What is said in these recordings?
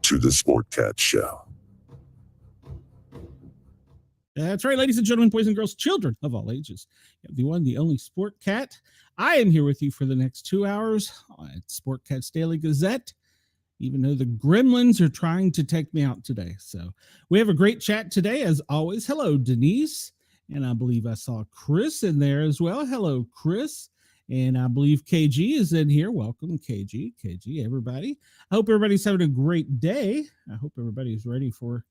to the Sportcat Show. That's right, ladies and gentlemen, boys and girls, children of all ages. The one, the only Sportcat. I am here with you for the next 2 hours at Sportcat's Daily Gazette, even though the gremlins are trying to take me out today. So we have a great chat today, as always. Hello, Denise. And I believe I saw Chris in there as well. Hello, Chris. And I believe KG is in here. Welcome, KG. KG, everybody. I hope everybody's having a great day. I hope everybody's ready for...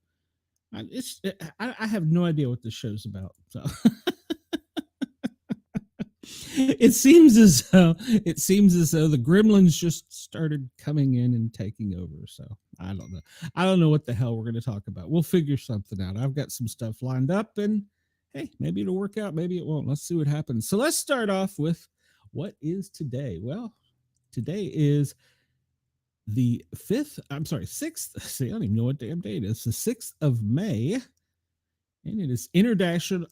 I have no idea what this show's about. So it seems as though the gremlins just started coming in and taking over. So I don't know. I don't know what the hell we're going to talk about. We'll figure something out. I've got some stuff lined up, and hey, maybe it'll work out. Maybe it won't. Let's see what happens. So let's start off with what is today. Well, today is the 6th. See, I don't even know what damn day it is. The 6th of May, and it is International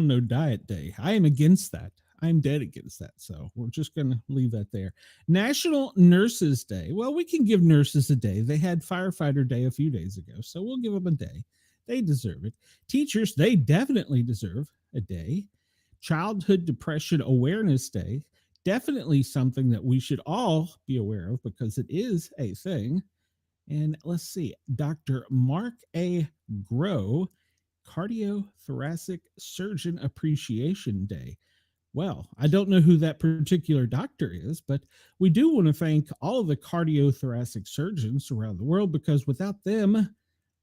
No Diet Day. I am against that. I'm dead against that. So we're just going to leave that there. National Nurses Day. Well, we can give nurses a day. They had Firefighter Day a few days ago, so we'll give them a day. They deserve it. Teachers, they definitely deserve a day. Childhood Depression Awareness Day. Definitely something that we should all be aware of because it is a thing. And let's see, Dr. Mark A. Grow, Cardiothoracic Surgeon Appreciation Day. Well, I don't know who that particular doctor is, but we do want to thank all of the cardiothoracic surgeons around the world because without them,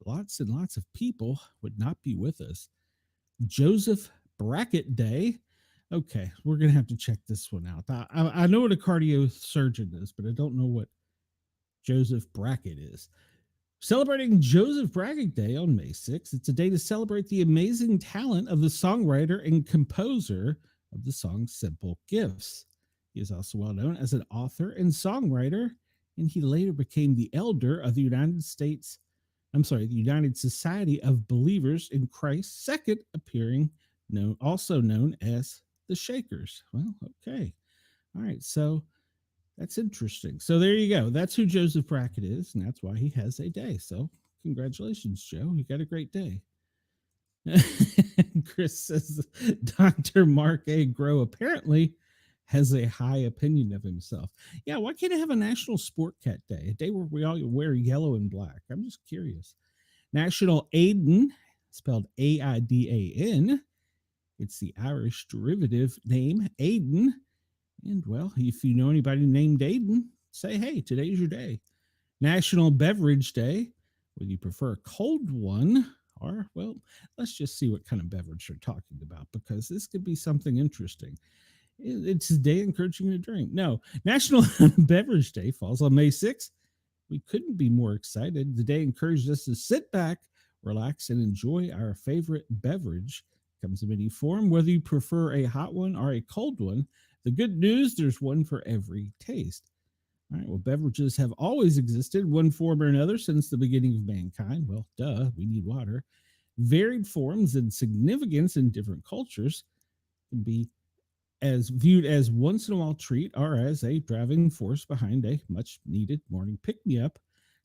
lots and lots of people would not be with us. Joseph Brackett Day. Okay, we're going to have to check this one out. I know what a cardiosurgeon is, but I don't know what Joseph Brackett is. Celebrating Joseph Brackett Day on May 6th. It's a day to celebrate the amazing talent of the songwriter and composer of the song Simple Gifts. He is also well known as an author and songwriter, and he later became the elder of the United Society of Believers in Christ's second appearing, also known as the Shakers. Well, okay. All right. So that's interesting. So there you go. That's who Joseph Brackett is, and that's why he has a day. So congratulations, Joe. You got a great day. Chris says Dr. Mark A. Grow apparently has a high opinion of himself. Yeah, why can't I have a National Sportcat Day? A day where we all wear yellow and black. I'm just curious. National Aiden, spelled A-I-D-A-N. It's the Irish derivative name, Aiden. And, well, if you know anybody named Aiden, say, hey, today's your day. National Beverage Day, whether you prefer a cold one or, well, let's just see what kind of beverage they're talking about because this could be something interesting. It's a day encouraging you to drink. No, National Beverage Day falls on May 6th. We couldn't be more excited. The day encourages us to sit back, relax, and enjoy our favorite beverage. Comes in any form, whether you prefer a hot one or a cold one. The good news, there's one for every taste. All right, well, beverages have always existed, one form or another, since the beginning of mankind. Well, duh, we need water. Varied forms and significance in different cultures can be as viewed as once-in-a-while treat or as a driving force behind a much-needed morning pick-me-up.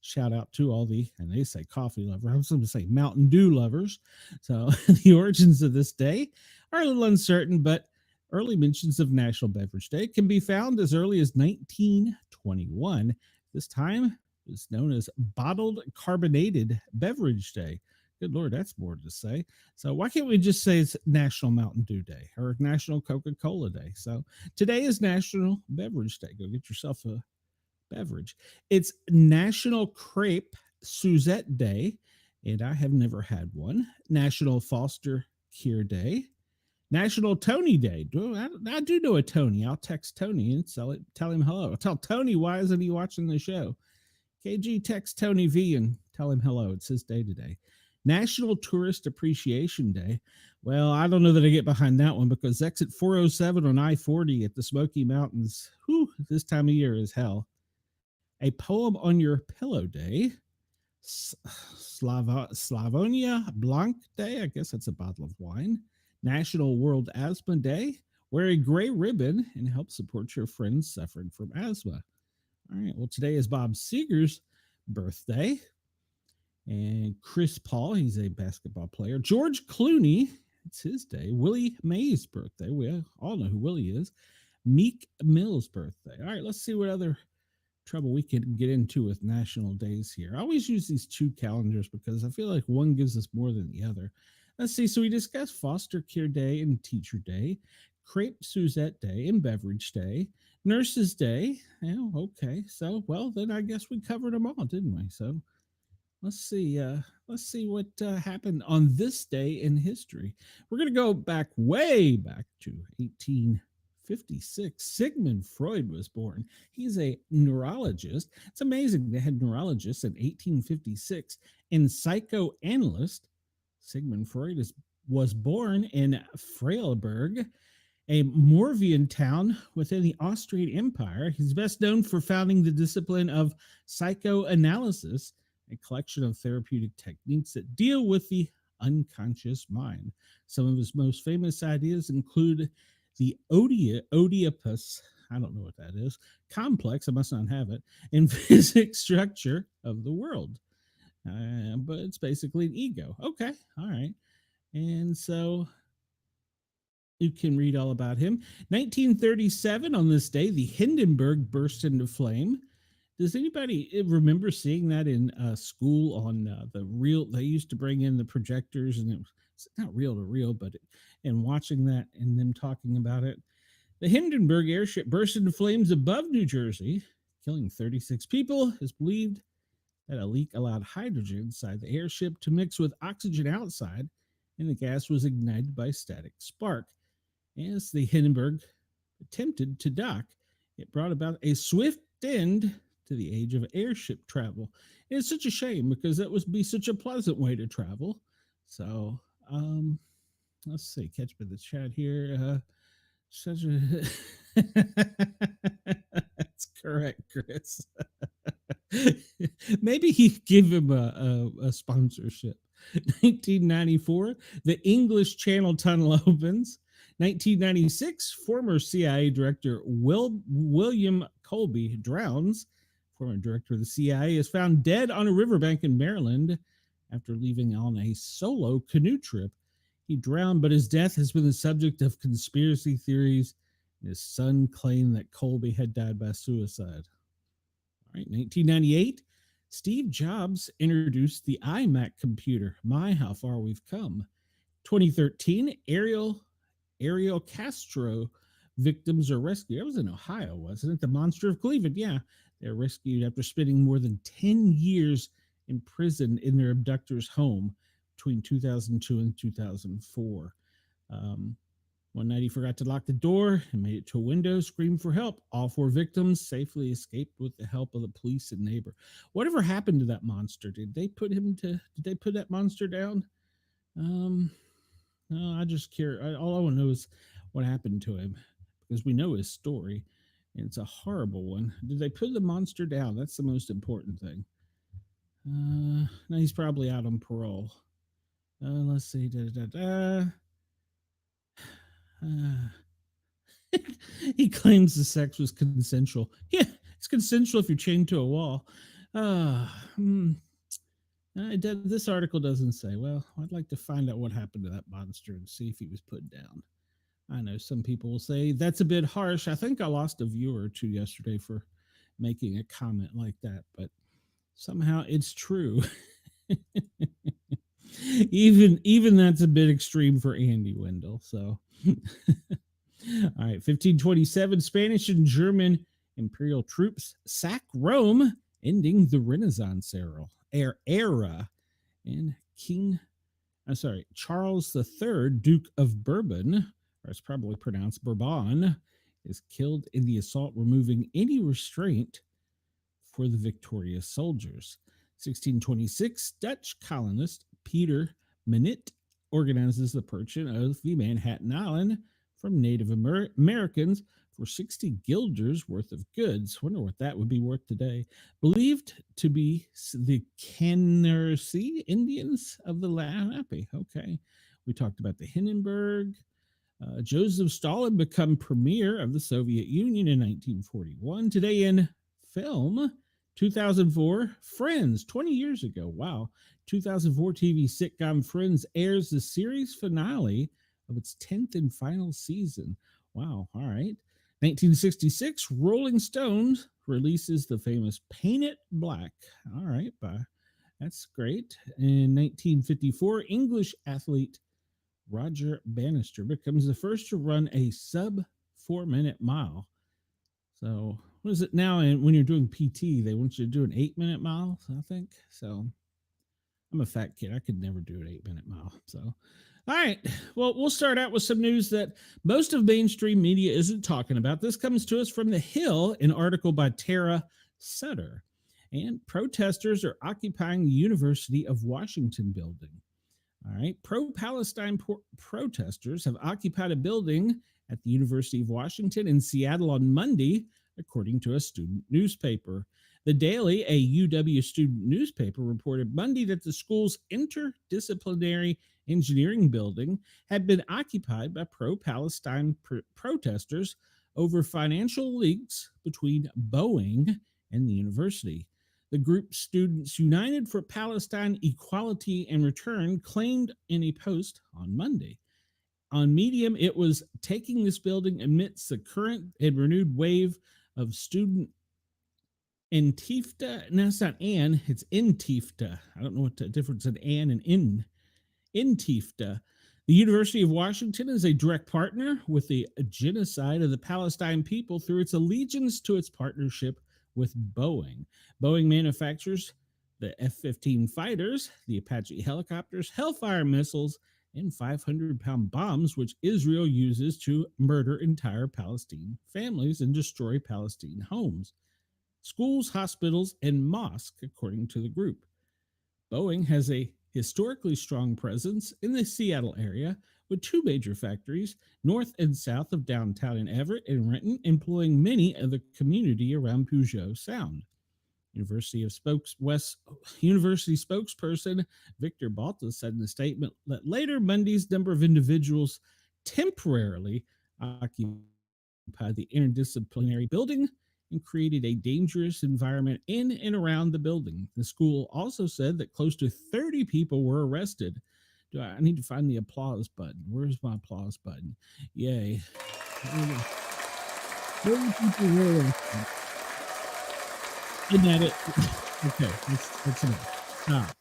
Shout out to all and they say coffee lovers. I was going to say Mountain Dew lovers. So the origins of this day are a little uncertain, but early mentions of National Beverage Day can be found as early as 1921. This time is known as Bottled Carbonated Beverage Day. Good Lord, that's more to say. So why can't we just say it's National Mountain Dew Day or National Coca-Cola Day? So today is National Beverage Day. Go get yourself a beverage. It's National Crepe Suzette Day, and I have never had one. National Foster Care Day. National Tony Day. I do know a Tony. I'll text Tony and tell him hello. I'll tell Tony why isn't he watching the show. KG, text Tony V and tell him hello. It's his day today. National Tourist Appreciation Day. Well, I don't know that I get behind that one because exit 407 on I-40 at the Smoky Mountains, this time of year is hell. A Poem on Your Pillow Day. Slavonia Blanc Day. I guess that's a bottle of wine. National World Asthma Day. Wear a gray ribbon and help support your friends suffering from asthma. All right. Well, today is Bob Seger's birthday. And Chris Paul, he's a basketball player. George Clooney, it's his day. Willie Mays' birthday. We all know who Willie is. Meek Mill's birthday. All right, let's see what other trouble we can get into with national days here. I always use these two calendars because I feel like one gives us more than the other. Let's see. So we discussed Foster Care Day and Teacher Day, Crepe Suzette Day and Beverage Day, Nurses Day. Yeah, okay. So, well, then I guess we covered them all, didn't we? So let's see. Let's see what happened on this day in history. We're going to go back, way back to 1856. Sigmund Freud was born. He's a neurologist. It's amazing they had neurologists in 1856. And psychoanalyst Sigmund Freud was born in Freiburg, a Moravian town within the Austrian Empire. He's best known for founding the discipline of psychoanalysis, a collection of therapeutic techniques that deal with the unconscious mind. Some of his most famous ideas include the Oedipus, I don't know what that is, complex, I must not have it, and physics structure of the world. But it's basically an ego. Okay, all right. And so you can read all about him. 1937, on this day, the Hindenburg burst into flame. Does anybody remember seeing that in school on the reel? They used to bring in the projectors, and it was not reel to reel, but and watching that and them talking about it. The Hindenburg airship burst into flames above New Jersey, killing 36 people. It's believed that a leak allowed hydrogen inside the airship to mix with oxygen outside, and the gas was ignited by static spark. As the Hindenburg attempted to dock, it brought about a swift end to the age of airship travel. And it's such a shame because that would be such a pleasant way to travel. So, let's see, catch me in the chat here. Such a that's correct, Chris. Maybe he give him a sponsorship. 1994, the English Channel Tunnel opens. 1996, former CIA director William Colby drowns. Former director of the CIA is found dead on a riverbank in Maryland after leaving on a solo canoe trip. He drowned, but his death has been the subject of conspiracy theories. His son claimed that Colby had died by suicide. All right, 1998, Steve Jobs introduced the iMac computer. My, how far we've come. 2013, Ariel Castro victims are rescued. That was in Ohio, wasn't it? The Monster of Cleveland. Yeah, they're rescued after spending more than 10 years in prison in their abductor's home between 2002 and 2004. One night he forgot to lock the door and made it to a window, screamed for help. All four victims safely escaped with the help of the police and neighbor. Whatever happened to that monster? Did they put that monster down? No, I just care. All I want to know is what happened to him, because we know his story, and it's a horrible one. Did they put the monster down? That's the most important thing. No, he's probably out on parole. Let's see. He claims the sex was consensual. Yeah, it's consensual if you're chained to a wall. This article doesn't say. Well, I'd like to find out what happened to that monster and see if he was put down. I know some people will say that's a bit harsh. I think I lost a viewer or two yesterday for making a comment like that, but somehow it's true. Even that's a bit extreme for Andy Wendell. So, all right, 1527, Spanish and German imperial troops sack Rome, ending the Renaissance era. And Charles III, Duke of Bourbon, or it's probably pronounced Bourbon, is killed in the assault, removing any restraint for the victorious soldiers. 1626, Dutch colonist Peter Minute organizes the purchase of the Manhattan Island from Native Americans for 60 guilders worth of goods. Wonder what that would be worth today. Believed to be the Canarsie Indians of the Lenape. Okay. We talked about the Hindenburg. Joseph Stalin become premier of the Soviet Union in 1941. Today in film, 2004, Friends, 20 years ago. Wow. 2004 TV sitcom Friends airs the series finale of its 10th and final season. Wow. All right. 1966, Rolling Stones releases the famous Paint It Black. All right. That's great. In 1954, English athlete Roger Bannister becomes the first to run a sub 4 minute mile. So, what is it now? And when you're doing PT, they want you to do an 8 minute mile, I think. So, I'm a fat kid. I could never do an 8 minute mile. So, all right. Well, we'll start out with some news that most of mainstream media isn't talking about. This comes to us from The Hill, an article by Tara Sutter. And protesters are occupying the University of Washington building. All right. Pro Palestine protesters have occupied a building at the University of Washington in Seattle on Monday, according to a student newspaper. The Daily, a UW student newspaper, reported Monday that the school's interdisciplinary engineering building had been occupied by pro Palestine protesters over financial links between Boeing and the university. The group Students United for Palestine Equality and Return claimed in a post on Monday. On Medium, it was taking this building amidst the current and renewed wave of student Antifta. No, it's not An, it's Intifta. I don't know what the difference in An and In. Intifta. The University of Washington is a direct partner with the genocide of the Palestine people through its allegiance to its partnership with Boeing. Boeing manufactures the F-15 fighters, the Apache helicopters, Hellfire missiles, and 500-pound bombs, which Israel uses to murder entire Palestinian families and destroy Palestinian homes, schools, hospitals, and mosques, according to the group. Boeing has a historically strong presence in the Seattle area with two major factories north and south of downtown in Everett and Renton, employing many of the community around Puget Sound. University spokesperson Victor Balta said in a statement that later Monday's number of individuals temporarily occupied the interdisciplinary building and created a dangerous environment in and around the building. The school also said that close to 30 people were arrested. I need to find the applause button. Where's my applause button? Yay. 30 people were arrested. Isn't that it? Okay, that's enough. Stop.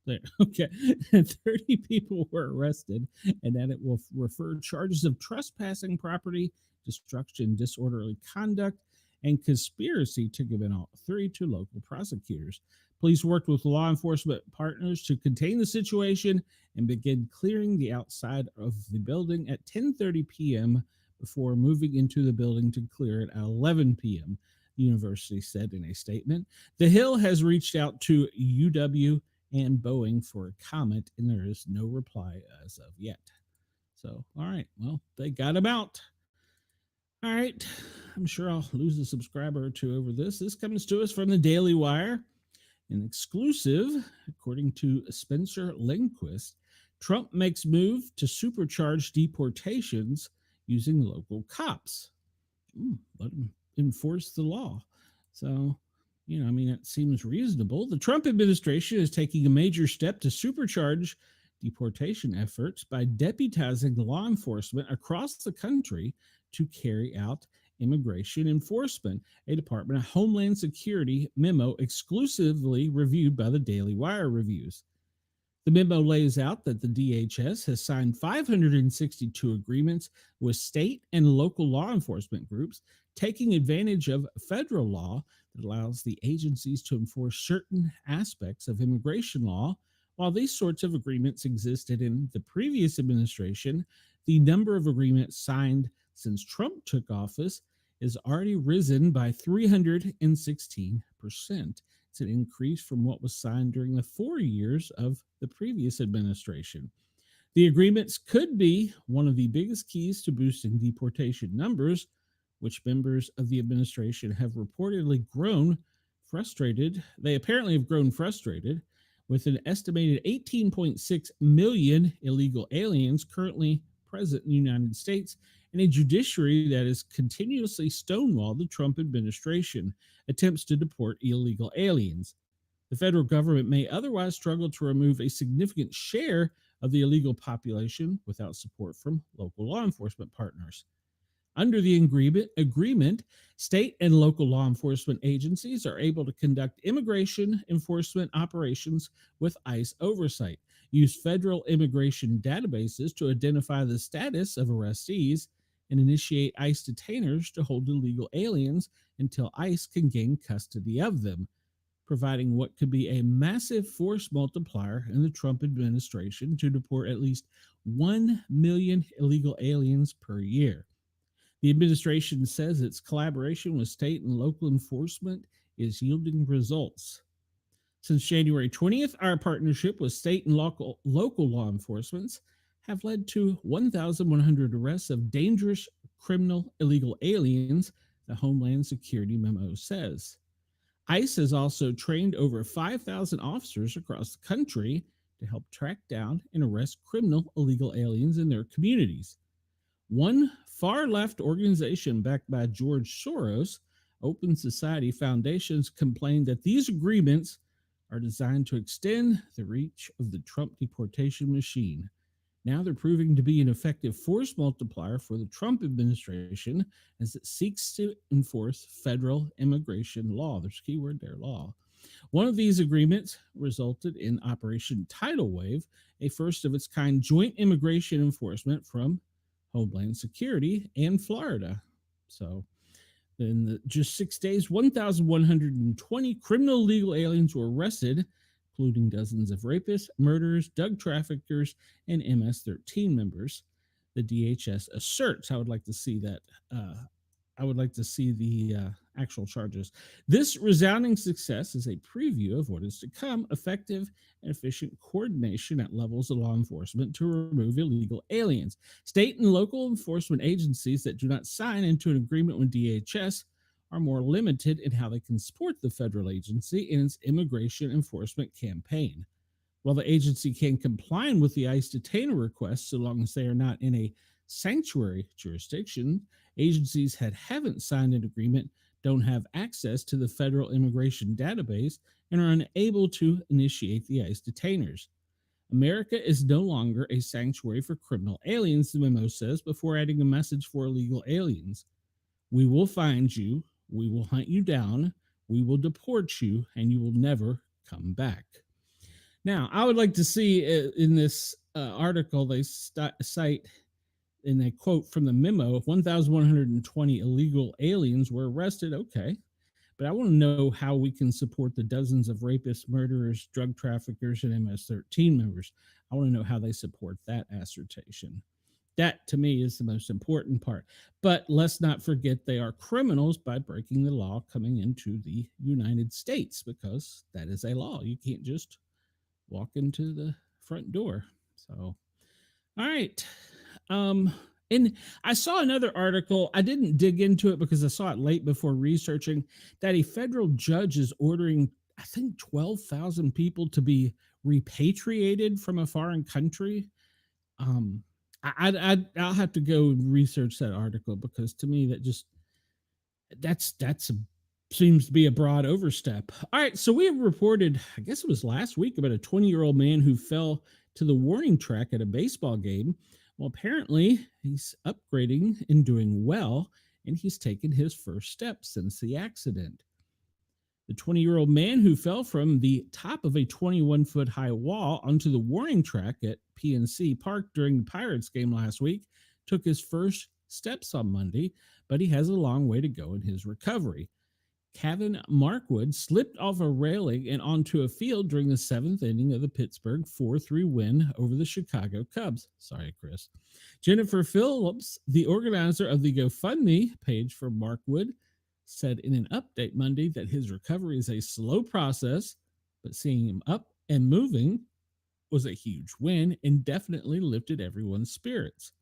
There. Okay. 30 people were arrested, and that it will refer charges of trespassing property, destruction, disorderly conduct, and conspiracy to give an authority to local prosecutors. Police worked with law enforcement partners to contain the situation and begin clearing the outside of the building at 10:30 p.m. before moving into the building to clear it at 11 p.m., the university said in a statement. The Hill has reached out to UW and Boeing for a comment, and there is no reply as of yet. So, all right, well, they got him out. All right, I'm sure I'll lose a subscriber or two over this. This comes to us from the Daily Wire. An exclusive, according to Spencer Lindquist, Trump makes move to supercharge deportations using local cops. Let him enforce the law. So, it seems reasonable. The Trump administration is taking a major step to supercharge deportation efforts by deputizing law enforcement across the country to carry out immigration enforcement, a Department of Homeland Security memo exclusively reviewed by the Daily Wire reviews. The memo lays out that the DHS has signed 562 agreements with state and local law enforcement groups, taking advantage of federal law that allows the agencies to enforce certain aspects of immigration law. While these sorts of agreements existed in the previous administration, the number of agreements signed since Trump took office has already risen by 316%. It's an increase from what was signed during the 4 years of the previous administration. The agreements could be one of the biggest keys to boosting deportation numbers, which members of the administration have reportedly grown frustrated. They apparently have grown frustrated with an estimated 18.6 million illegal aliens currently present in the United States and a judiciary that has continuously stonewalled the Trump administration attempts to deport illegal aliens. The federal government may otherwise struggle to remove a significant share of the illegal population without support from local law enforcement partners. Under the agreement, state and local law enforcement agencies are able to conduct immigration enforcement operations with ICE oversight, use federal immigration databases to identify the status of arrestees, and initiate ICE detainers to hold illegal aliens until ICE can gain custody of them, providing what could be a massive force multiplier in the Trump administration to deport at least 1 million illegal aliens per year. The administration says its collaboration with state and local enforcement is yielding results. Since January 20th, our partnership with state and local law enforcements have led to 1,100 arrests of dangerous criminal illegal aliens, the Homeland Security memo says. ICE has also trained over 5,000 officers across the country to help track down and arrest criminal illegal aliens in their communities. One far-left organization backed by George Soros, Open Society Foundations, complained that these agreements are designed to extend the reach of the Trump deportation machine. Now they're proving to be an effective force multiplier for the Trump administration as it seeks to enforce federal immigration law. There's a key word there, law. One of these agreements resulted in Operation Tidal Wave, a first of its kind joint immigration enforcement from Homeland Security and Florida. So in just 6 days, 1,120 criminal illegal aliens were arrested, including dozens of rapists, murderers, drug traffickers, and MS-13 members. The DHS asserts. I would like to see that. I would like to see the actual charges. This resounding success is a preview of what is to come: effective and efficient coordination at levels of law enforcement to remove illegal aliens. State and local enforcement agencies that do not sign into an agreement with DHS are more limited in how they can support the federal agency in its immigration enforcement campaign. While the agency can comply with the ICE detainer requests so long as they are not in a sanctuary jurisdiction, agencies that haven't signed an agreement don't have access to the federal immigration database and are unable to initiate the ICE detainers. America is no longer a sanctuary for criminal aliens, the memo says, before adding a message for illegal aliens. We will find you, we will hunt you down, we will deport you, and you will never come back. Now, I would like to see in this article, they cite in a quote from the memo, 1,120 illegal aliens were arrested. Okay. But I want to know how we can support the dozens of rapists, murderers, drug traffickers, and MS-13 members. I want to know how they support that assertion. That, to me, is the most important part. But let's not forget they are criminals by breaking the law coming into the United States, because that is a law. You can't just walk into the front door. So, all right. And I saw another article. I didn't dig into it because I saw it late before researching that a federal judge is ordering, I think, 12,000 people to be repatriated from a foreign country. I'll have to go and research that article, because to me that's seems to be a broad overstep. All right, so we have reported, I guess it was last week, about a 20-year-old man who fell to the warning track at a baseball game. Well, apparently he's upgrading and doing well, and he's taken his first steps since the accident. The 20-year-old man who fell from the top of a 21-foot high wall onto the warning track at PNC Park during the Pirates game last week took his first steps on Monday, but he has a long way to go in his recovery. Kevin Markwood slipped off a railing and onto a field during the seventh inning of the Pittsburgh 4-3 win over the Chicago Cubs. Sorry, Chris. Jennifer Phillips, the organizer of the GoFundMe page for Markwood, said in an update Monday that his recovery is a slow process, but seeing him up and moving was a huge win and definitely lifted everyone's spirits.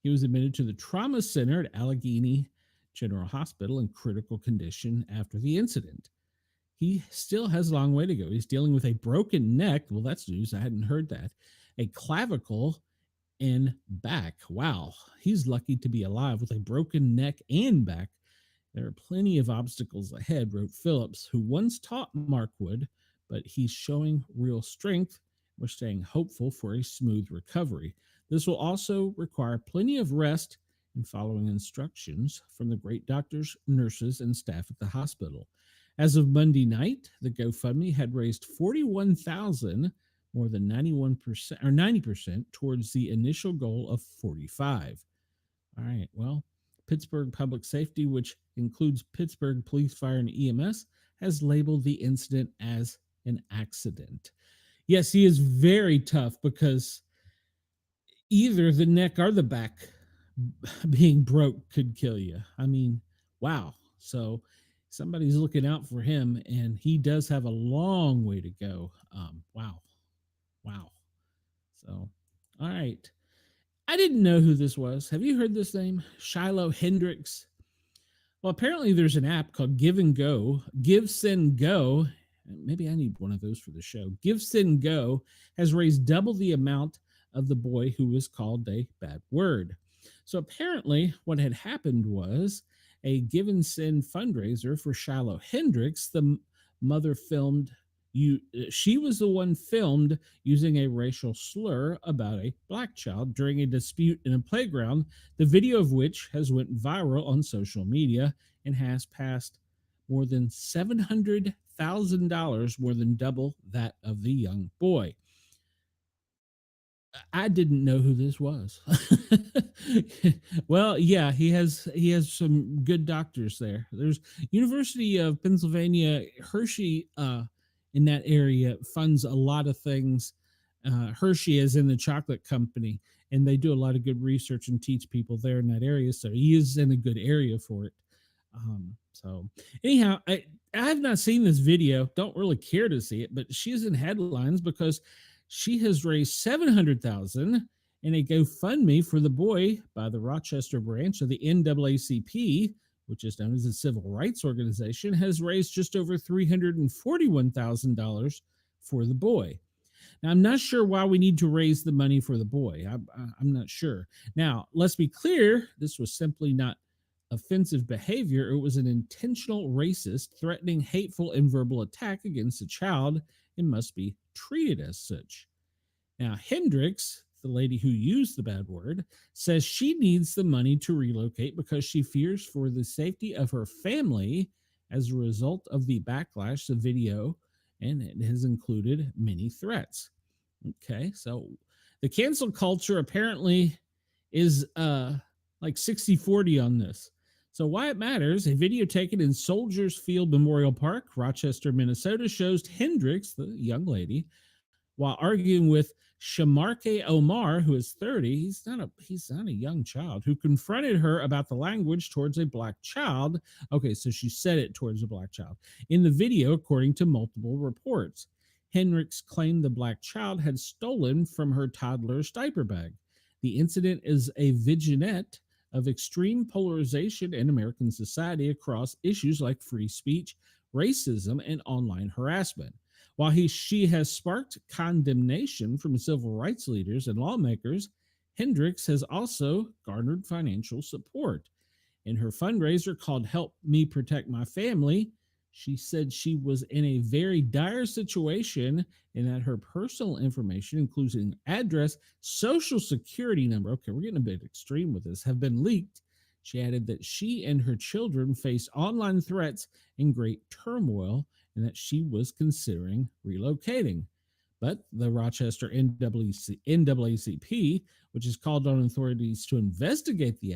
He was admitted to the trauma center at Allegheny General Hospital in critical condition after the incident. He still has a long way to go. He's dealing with a broken neck. Well, that's news. I hadn't heard that. A clavicle and back. Wow, he's lucky to be alive with a broken neck and back. There are plenty of obstacles ahead, wrote Phillips, who once taught Mark Wood, but he's showing real strength. We're staying hopeful for a smooth recovery. This will also require plenty of rest and following instructions from the great doctors, nurses, and staff at the hospital. As of Monday night, the GoFundMe had raised 41,000, more than 91% or 90% towards the initial goal of 45. All right. Well, Pittsburgh Public Safety, which includes Pittsburgh Police, Fire, and EMS, has labeled the incident as an accident. Yes, he is very tough because either the neck or the back being broke could kill you. I mean, wow. So somebody's looking out for him, and he does have a long way to go. Wow. Wow. So, all right. I didn't know who this was. Have you heard this name? Shiloh Hendricks. Well, apparently there's an app called Give and Go. Give, Send, Go. Maybe I need one of those for the show. Give, Send, Go has raised double the amount of the boy who was called a bad word. So apparently what had happened was a Give and Send fundraiser for Shiloh Hendricks. The mother filmed she was the one filmed using a racial slur about a black child during a dispute in a playground, the video of which has went viral on social media and has passed more than $700,000, more than double that of the young boy. I didn't know who this was. Well, yeah, he has some good doctors there. There's University of Pennsylvania Hershey in that area funds a lot of things. Hershey is in the chocolate company, and they do a lot of good research and teach people there in that area. So he is in a good area for it. So anyhow, I have not seen this video. Don't really care to see it, but she's in headlines because she has raised $700,000 in a GoFundMe for the boy by the Rochester branch of the NAACP, which is known as a civil rights organization, has raised just over $341,000 for the boy. Now, I'm not sure why we need to raise the money for the boy. I'm not sure. Now, let's be clear. This was simply not offensive behavior. It was an intentional, racist, threatening, hateful, and verbal attack against a child and must be treated as such. Now, Hendricks, the lady who used the bad word, says she needs the money to relocate because she fears for the safety of her family as a result of the backlash the video, and it has included many threats. Okay, so the cancel culture apparently is like 60-40 on this. So why it matters, a video taken in Soldiers Field Memorial Park, Rochester, Minnesota, shows Hendricks, the young lady, while arguing with Shamarke Omar, who is 30, he's not a young child, who confronted her about the language towards a black child. Okay, so she said it towards a black child. In the video, according to multiple reports, Hendricks claimed the black child had stolen from her toddler's diaper bag. The incident is a vignette of extreme polarization in American society across issues like free speech, racism, and online harassment. While she has sparked condemnation from civil rights leaders and lawmakers, Hendricks has also garnered financial support. In her fundraiser called Help Me Protect My Family, she said she was in a very dire situation and that her personal information, including address, social security number, okay, we're getting a bit extreme with this, have been leaked. She added that she and her children face online threats and great turmoil and that she was considering relocating. But the Rochester NAACP, which has called on authorities to investigate the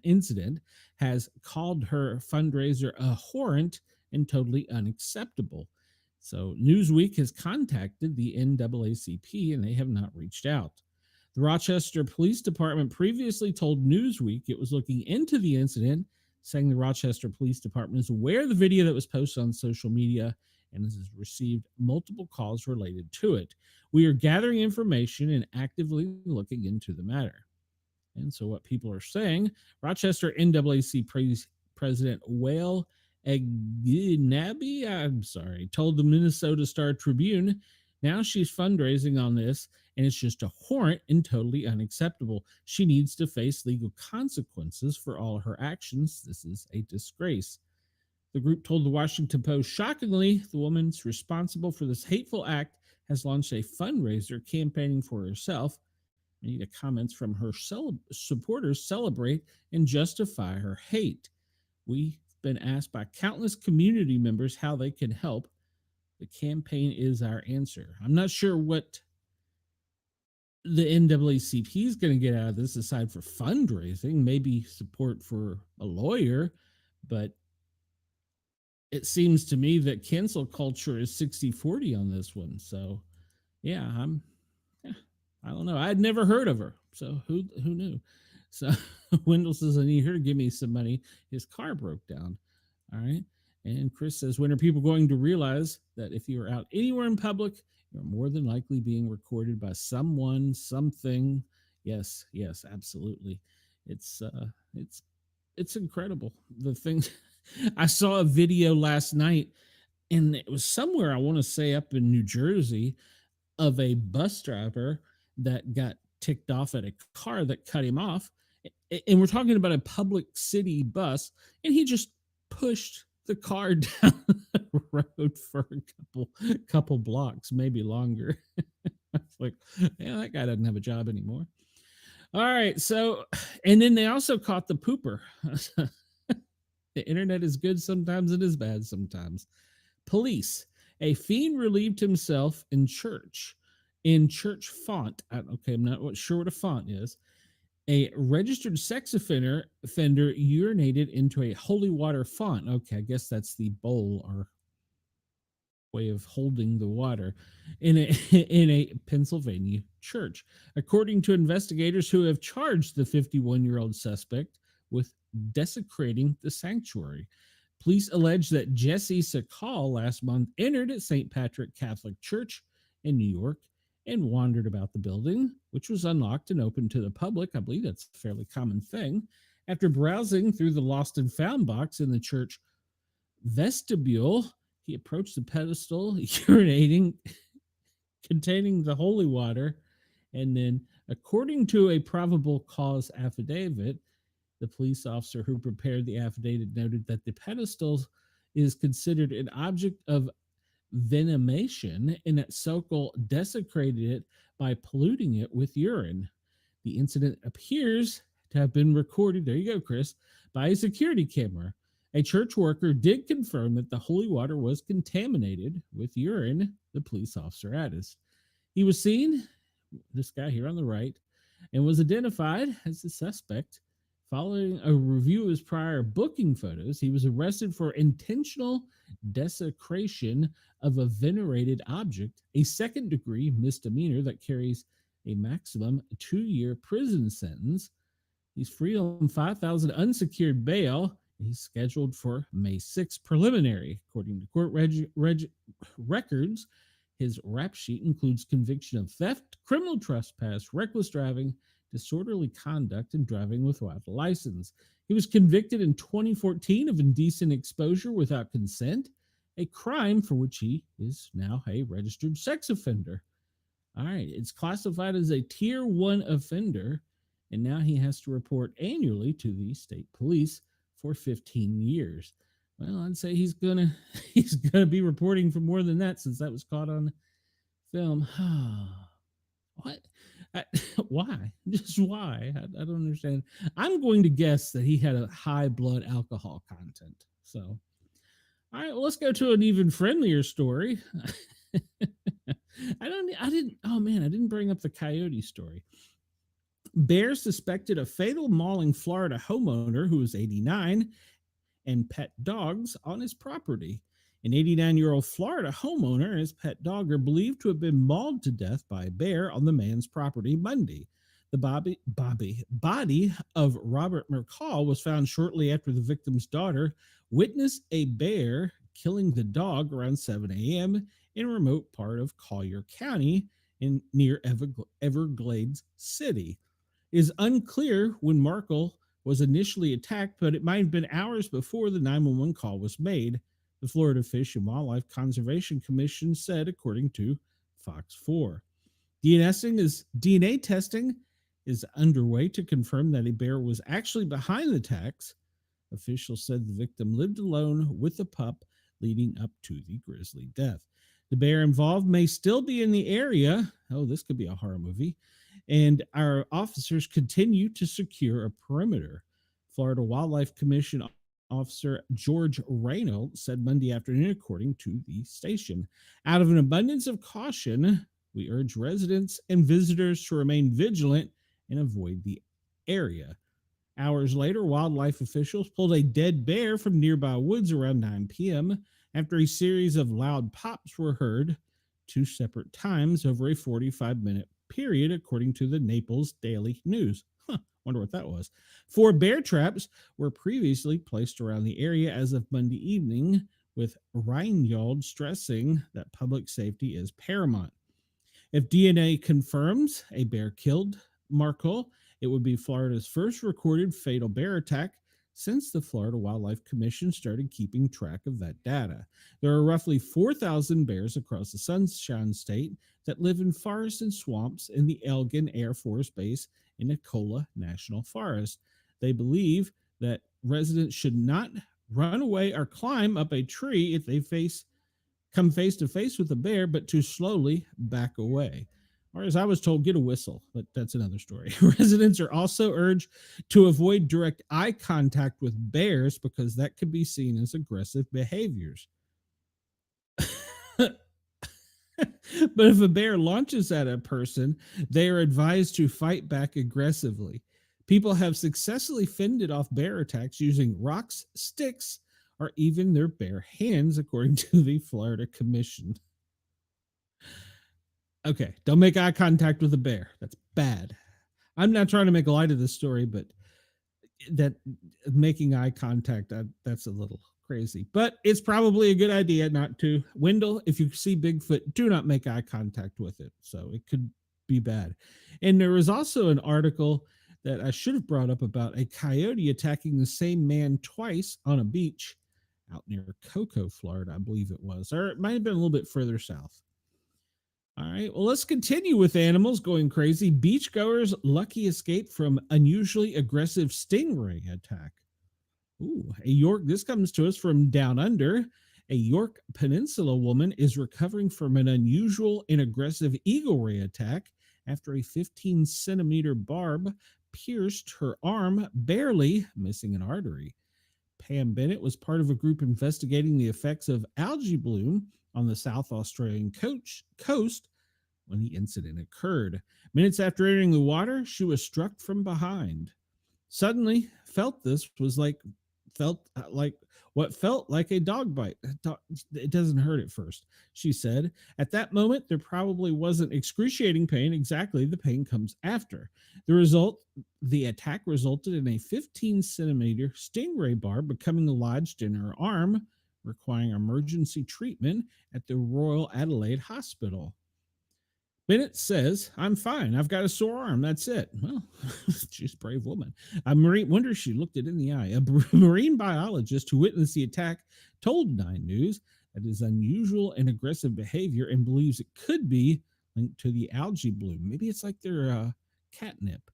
incident, has called her fundraiser abhorrent and totally unacceptable. So Newsweek has contacted the NAACP and they have not reached out. The Rochester Police Department previously told Newsweek it was looking into the incident, saying the Rochester Police Department is aware of the video that was posted on social media and has received multiple calls related to it. We are gathering information and actively looking into the matter. And so what people are saying, Rochester NAACP President Whale Agnabi, told the Minnesota Star Tribune, Now she's fundraising on this, and it's just abhorrent and totally unacceptable. She needs to face legal consequences for all her actions. This is a disgrace. The group told the Washington Post, shockingly, the woman's responsible for this hateful act has launched a fundraiser campaigning for herself. Many of the comments from her supporters celebrate and justify her hate. We've been asked by countless community members how they can help. The campaign is our answer. I'm not sure what the NAACP is going to get out of this aside for fundraising, maybe support for a lawyer, but it seems to me that cancel culture is 60-40 on this one. So, yeah, I don't know. I'd never heard of her. So who knew? So Wendell says, I need her to give me some money. His car broke down. All right. And Chris says, when are people going to realize that if you are out anywhere in public, you're more than likely being recorded by someone, something? Yes, absolutely. It's incredible. The thing I saw a video last night, and it was somewhere I want to say up in New Jersey, of a bus driver that got ticked off at a car that cut him off. And we're talking about a public city bus, and he just pushed the car down the road for a couple blocks, maybe longer. It's like, yeah, that guy doesn't have a job anymore. All right, so, and then they also caught the pooper. The internet is good sometimes, it is bad sometimes. Police. A fiend relieved himself in church font. Okay, I'm not sure what a font is. A registered sex offender urinated into a holy water font. Okay, I guess that's the bowl or way of holding the water in a Pennsylvania church. According to investigators who have charged the 51-year-old suspect with desecrating the sanctuary. Police allege that Jesse Sakal last month entered at St. Patrick Catholic Church in New York and wandered about the building, which was unlocked and open to the public. I believe that's a fairly common thing. After browsing through the lost and found box in the church vestibule, he approached the pedestal, urinating, containing the holy water, and then, according to a probable cause affidavit, the police officer who prepared the affidavit noted that the pedestal is considered an object of veneration and that Sokol desecrated it by polluting it with urine. The incident appears to have been recorded, there you go, Chris, by a security camera. A church worker did confirm that the holy water was contaminated with urine, the police officer added. He was seen, this guy here on the right, and was identified as the suspect. Following a review of his prior booking photos, he was arrested for intentional desecration of a venerated object, a second-degree misdemeanor that carries a maximum 2-year prison sentence. He's free on $5,000 unsecured bail. He's scheduled for May 6th preliminary. According to court records, his rap sheet includes conviction of theft, criminal trespass, reckless driving, disorderly conduct, and driving without a license. He was convicted in 2014 of indecent exposure without consent, a crime for which he is now a registered sex offender. All right, it's classified as a tier 1 offender, and now he has to report annually to the state police for 15 years. Well, I'd say he's gonna be reporting for more than that since that was caught on film. What? Why? Just why? I don't understand. I'm going to guess that he had a high blood alcohol content. So, all right, well, let's go to an even friendlier story. I didn't bring up the coyote story. Bear suspected of fatal mauling Florida homeowner who was 89 and pet dogs on his property. An 89-year-old Florida homeowner and his pet dog are believed to have been mauled to death by a bear on the man's property Monday. The body of Robert McCall was found shortly after the victim's daughter witnessed a bear killing the dog around 7 a.m. in a remote part of Collier County near Everglades City. It is unclear when Markle was initially attacked, but it might have been hours before the 911 call was made. The Florida Fish and Wildlife Conservation Commission said, according to Fox 4. DNA testing is underway to confirm that a bear was actually behind the attacks. Officials said the victim lived alone with a pup leading up to the grisly death. The bear involved may still be in the area. Oh, this could be a horror movie. And our officers continue to secure a perimeter. Florida Wildlife Commission Officer George Reynolds said Monday afternoon, according to the station. Out of an abundance of caution, we urge residents and visitors to remain vigilant and avoid the area. Hours later, wildlife officials pulled a dead bear from nearby woods around 9 p.m. after a series of loud pops were heard 2 separate times over a 45-minute period, according to the Naples Daily News. Wonder what that was. 4 bear traps were previously placed around the area as of Monday evening, with Reinhold stressing that public safety is paramount. If DNA confirms a bear killed Markle, it would be Florida's first recorded fatal bear attack since the Florida Wildlife Commission started keeping track of that data. There are roughly 4,000 bears across the Sunshine State that live in forests and swamps in the Elgin Air Force Base in Nicola National Forest. They believe that residents should not run away or climb up a tree if they come face to face with a bear, but to slowly back away. Or as I was told, get a whistle, but that's another story. Residents are also urged to avoid direct eye contact with bears because that could be seen as aggressive behaviors. But if a bear launches at a person, they are advised to fight back aggressively. People have successfully fended off bear attacks using rocks, sticks, or even their bare hands, according to the Florida Commission. Okay, don't make eye contact with a bear. That's bad. I'm not trying to make light of this story, but that making eye contact, that's a little crazy. But it's probably a good idea not to. Wendell, if you see Bigfoot, do not make eye contact with it. So it could be bad. And there was also an article that I should have brought up about a coyote attacking the same man twice on a beach out near Cocoa, Florida, I believe it was. Or it might have been a little bit further south. All right, well, let's continue with animals going crazy. Beachgoers lucky escape from unusually aggressive stingray attack. Ooh, this comes to us from down under. A York Peninsula woman is recovering from an unusual and aggressive eagle ray attack after a 15-centimeter barb pierced her arm, barely missing an artery. Pam Bennett was part of a group investigating the effects of algae bloom on the South Australian coast when the incident occurred. Minutes after entering the water, she was struck from behind. Suddenly, felt like a dog bite. It doesn't hurt at first, she said. At that moment, there probably wasn't excruciating pain. Exactly, the pain comes after. The attack resulted in a 15-centimeter stingray barb becoming lodged in her arm, requiring emergency treatment at the Royal Adelaide Hospital. Bennett says, "I'm fine. I've got a sore arm. That's it." Well, she's a brave woman. I wonder she looked it in the eye. A marine biologist who witnessed the attack told 9 News that it is unusual and aggressive behavior and believes it could be linked to the algae bloom. Maybe it's like their catnip.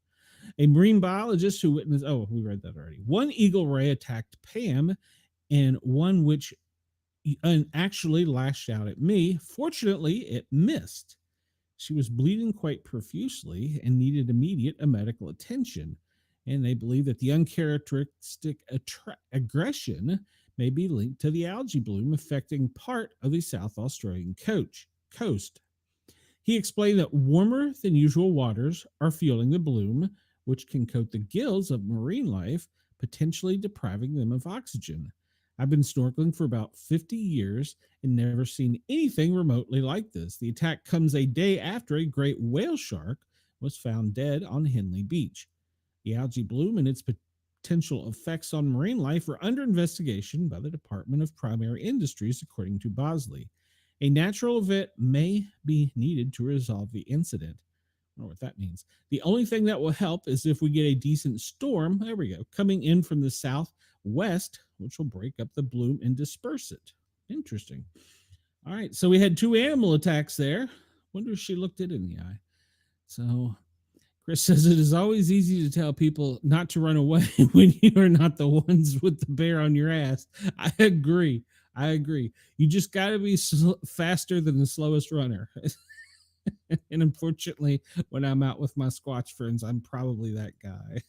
A marine biologist who witnessed, we read that already. One eagle ray attacked Pam and one which actually lashed out at me. Fortunately, it missed. She was bleeding quite profusely and needed immediate medical attention. And they believe that the uncharacteristic aggression may be linked to the algae bloom affecting part of the South Australian coast. He explained that warmer than usual waters are fueling the bloom, which can coat the gills of marine life, potentially depriving them of oxygen. I've been snorkeling for about 50 years and never seen anything remotely like this. The attack comes a day after a great whale shark was found dead on Henley Beach. The algae bloom and its potential effects on marine life are under investigation by the Department of Primary Industries, according to Bosley. A natural event may be needed to resolve the incident. I don't know what that means. The only thing that will help is if we get a decent storm, there we go, coming in from the southwest, which will break up the bloom and disperse it. Interesting. All right, so we had 2 animal attacks there. Wonder if she looked it in the eye. So Chris says it is always easy to tell people not to run away when you are not the ones with the bear on your ass. I agree. I agree. You just got to be faster than the slowest runner. And unfortunately, when I'm out with my Squatch friends, I'm probably that guy.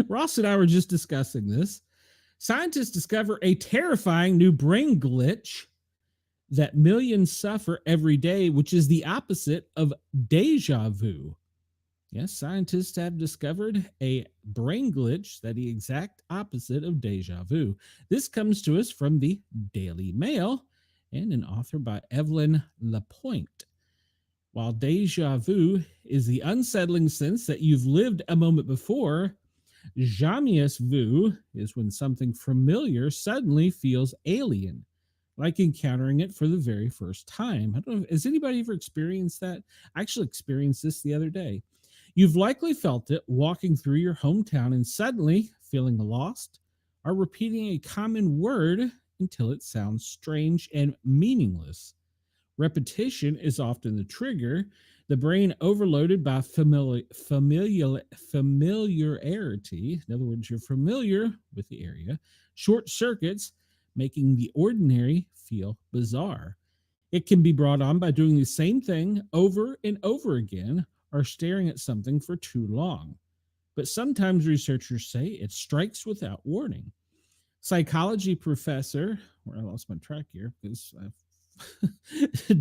Ross and I were just discussing this. Scientists discover a terrifying new brain glitch that millions suffer every day, which is the opposite of deja vu. Yes, scientists have discovered a brain glitch that is the exact opposite of deja vu. This comes to us from the Daily Mail and an author by Evelyn Lapointe. While deja vu is the unsettling sense that you've lived a moment before, juiciest vu is when something familiar suddenly feels alien, like encountering it for the very first time. I don't know, has anybody ever experienced that? I actually experienced this the other day. You've likely felt it walking through your hometown and suddenly feeling lost or repeating a common word until it sounds strange and meaningless. Repetition is often the trigger. The brain overloaded by familiarity, in other words, you're familiar with the area, short circuits, making the ordinary feel bizarre. It can be brought on by doing the same thing over and over again or staring at something for too long. But sometimes researchers say it strikes without warning. Psychology professor, where I lost my track here because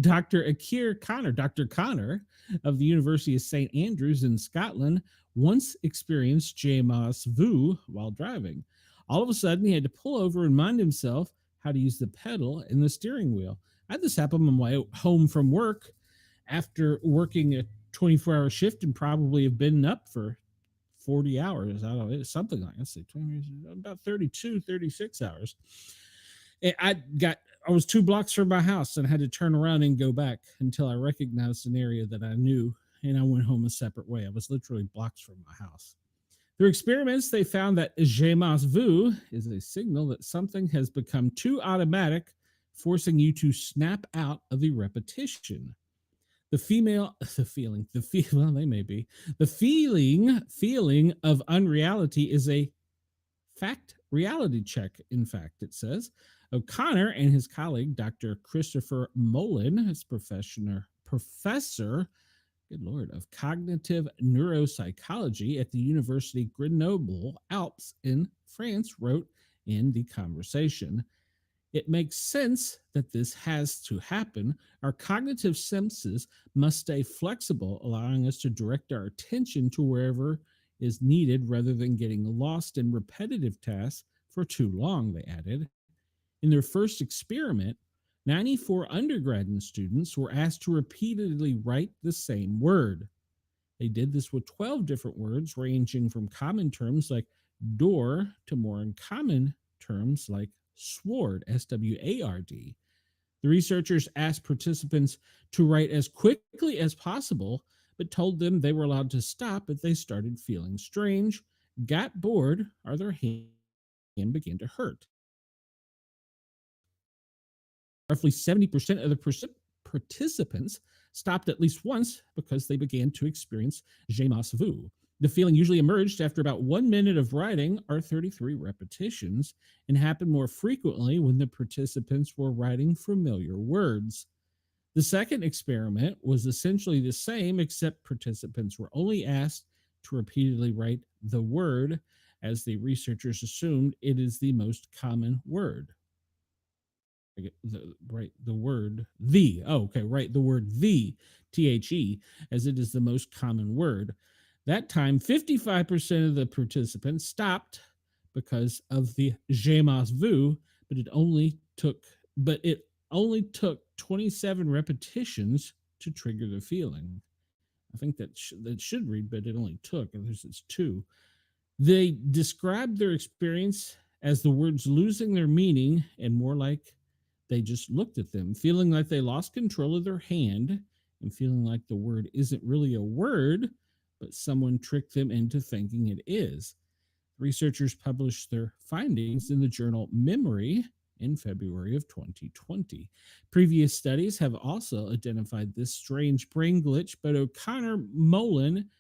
Dr. Dr. Connor of the University of St. Andrews in Scotland, once experienced Jamas Vu while driving. All of a sudden, he had to pull over and remind himself how to use the pedal and the steering wheel. I had this happen on my way home from work after working a 24-hour shift and probably have been up for 40 hours. I don't know, something like, let's say 20, about 32, 36 hours. I was 2 blocks from my house and had to turn around and go back until I recognized an area that I knew, and I went home a separate way. I was literally blocks from my house. Through experiments, they found that Jamas Vu is a signal that something has become too automatic, forcing you to snap out of the repetition. The feeling of unreality is a fact reality check. In fact, it says O'Connor and his colleague, Dr. Christopher Mullen, his professor, good Lord, of cognitive neuropsychology at the University Grenoble Alps in France, wrote in The Conversation. It makes sense that this has to happen. Our cognitive senses must stay flexible, allowing us to direct our attention to wherever is needed rather than getting lost in repetitive tasks for too long, they added. In their first experiment, 94 undergraduate students were asked to repeatedly write the same word. They did this with 12 different words, ranging from common terms like door to more uncommon terms like sword, S-W-A-R-D. The researchers asked participants to write as quickly as possible, but told them they were allowed to stop if they started feeling strange, got bored, or their hand began to hurt. Roughly 70% of the participants stopped at least once because they began to experience Jamas Vu. The feeling usually emerged after about 1 minute of writing or 33 repetitions and happened more frequently when the participants were writing familiar words. The second experiment was essentially the same, except participants were only asked to repeatedly write the word, as the researchers assumed it is the most common word. The word the. Oh, okay, right. The word the, THE, as it is the most common word. That time, 55% of the participants stopped because of the Jamas Vu, but it only took 27 repetitions to trigger the feeling. I think that should read, but it only took, and it's 2. They described their experience as the words losing their meaning and more like they just looked at them, feeling like they lost control of their hand and feeling like the word isn't really a word, but someone tricked them into thinking it is. Researchers published their findings in the journal Memory in February of 2020. Previous studies have also identified this strange brain glitch, but O'Connor, Mullen,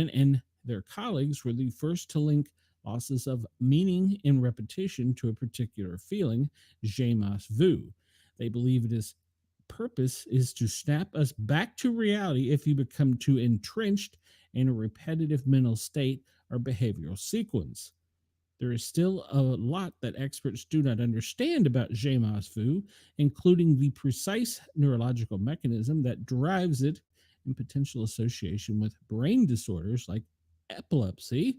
and their colleagues were the first to link losses of meaning and repetition to a particular feeling, Jamas vu. They believe its purpose is to snap us back to reality if you become too entrenched in a repetitive mental state or behavioral sequence. There is still a lot that experts do not understand about Jamas vu, including the precise neurological mechanism that drives it in potential association with brain disorders like epilepsy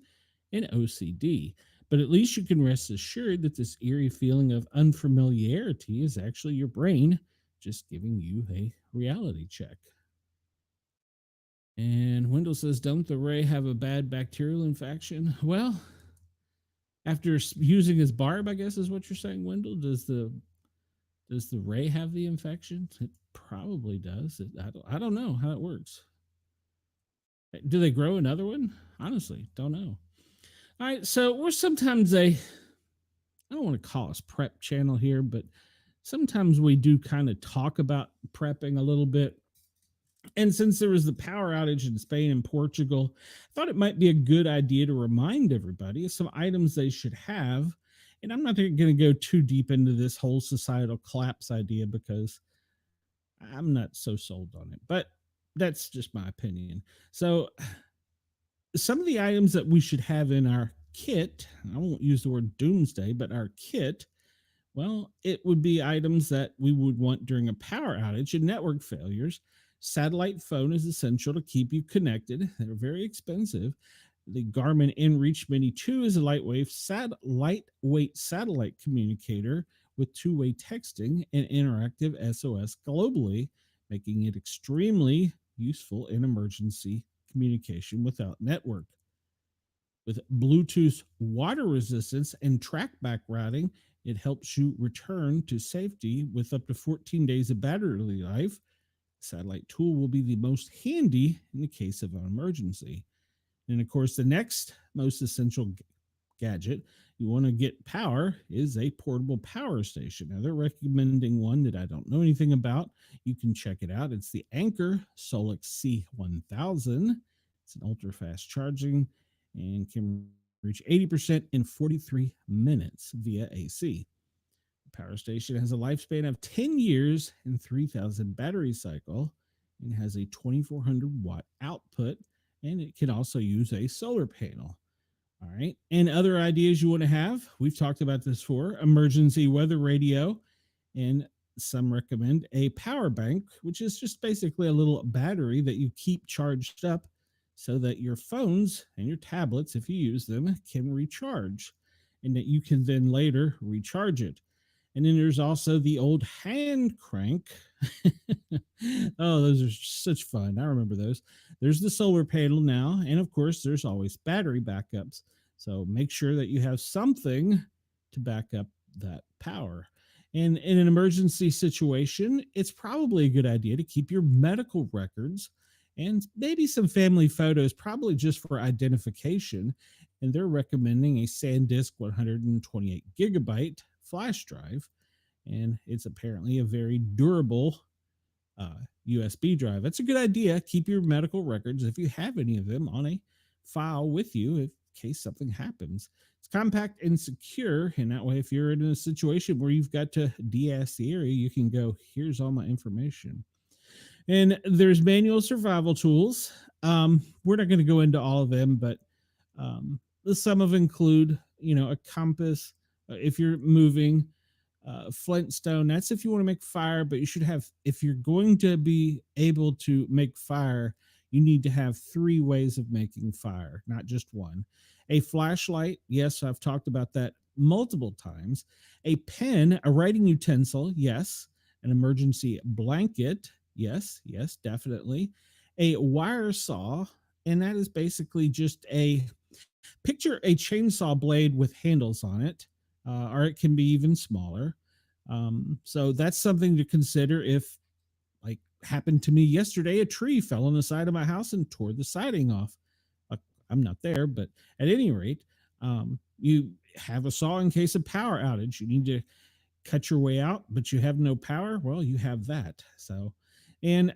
and OCD. But at least you can rest assured that this eerie feeling of unfamiliarity is actually your brain just giving you a reality check. And Wendell says, don't the Ray have a bad bacterial infection? Well, after using his barb, I guess is what you're saying, Wendell. Does the Ray have the infection? It probably does. I don't know how it works. Do they grow another one? Honestly, don't know. All right, so we're sometimes I don't want to call us prep channel here, but sometimes we do kind of talk about prepping a little bit. And since there was the power outage in Spain and Portugal, I thought it might be a good idea to remind everybody of some items they should have. And I'm not going to go too deep into this whole societal collapse idea because I'm not so sold on it, but that's just my opinion. So, some of the items that we should have in our kit, I won't use the word doomsday, but our kit, well, it would be items that we would want during a power outage and network failures. Satellite phone is essential to keep you connected. They're very expensive. The Garmin InReach Mini 2 is a lightweight satellite communicator with two-way texting and interactive SOS globally, making it extremely useful in emergency communication without network. With Bluetooth water resistance and trackback routing, it helps you return to safety with up to 14 days of battery life. Satellite tool will be the most handy in the case of an emergency. And of course, the next most essential gadget you want to get power is a portable power station. Now, they're recommending one that I don't know anything about. You can check it out. It's the Anker Solix C1000. It's an ultra fast charging and can reach 80% in 43 minutes via AC. The power station has a lifespan of 10 years and 3,000 battery cycle and has a 2,400 watt output, and it can also use a solar panel. All right. And other ideas you want to have, we've talked about this before: emergency weather radio, and some recommend a power bank, which is just basically a little battery that you keep charged up so that your phones and your tablets, if you use them, can recharge and that you can then later recharge it. And then there's also the old hand crank. Oh, those are such fun. I remember those. There's the solar panel now. And of course, there's always battery backups. So make sure that you have something to back up that power. And in an emergency situation, it's probably a good idea to keep your medical records and maybe some family photos, probably just for identification. And they're recommending a SanDisk 128 gigabyte flash drive, and it's apparently a very durable USB drive. That's a good idea. Keep your medical records, if you have any of them, on a file with you in case something happens. It's compact and secure, and that way, if you're in a situation where you've got to de-ass the area, you can go, here's all my information. And there's manual survival tools. We're not going to go into all of them, but some of include, a compass if you're moving, flintstone. That's if you want to make fire, but you should have, if you're going to be able to make fire, you need to have 3 ways of making fire, not just one. A flashlight. Yes, I've talked about that multiple times. A pen, a writing utensil. Yes. An emergency blanket. Yes, definitely. A wire saw, and that is basically just picture a chainsaw blade with handles on it, or it can be even smaller. So that's something to consider if, like happened to me yesterday, a tree fell on the side of my house and tore the siding off. I'm not there, but at any rate, you have a saw in case of power outage. You need to cut your way out, but you have no power. Well, you have that. So, and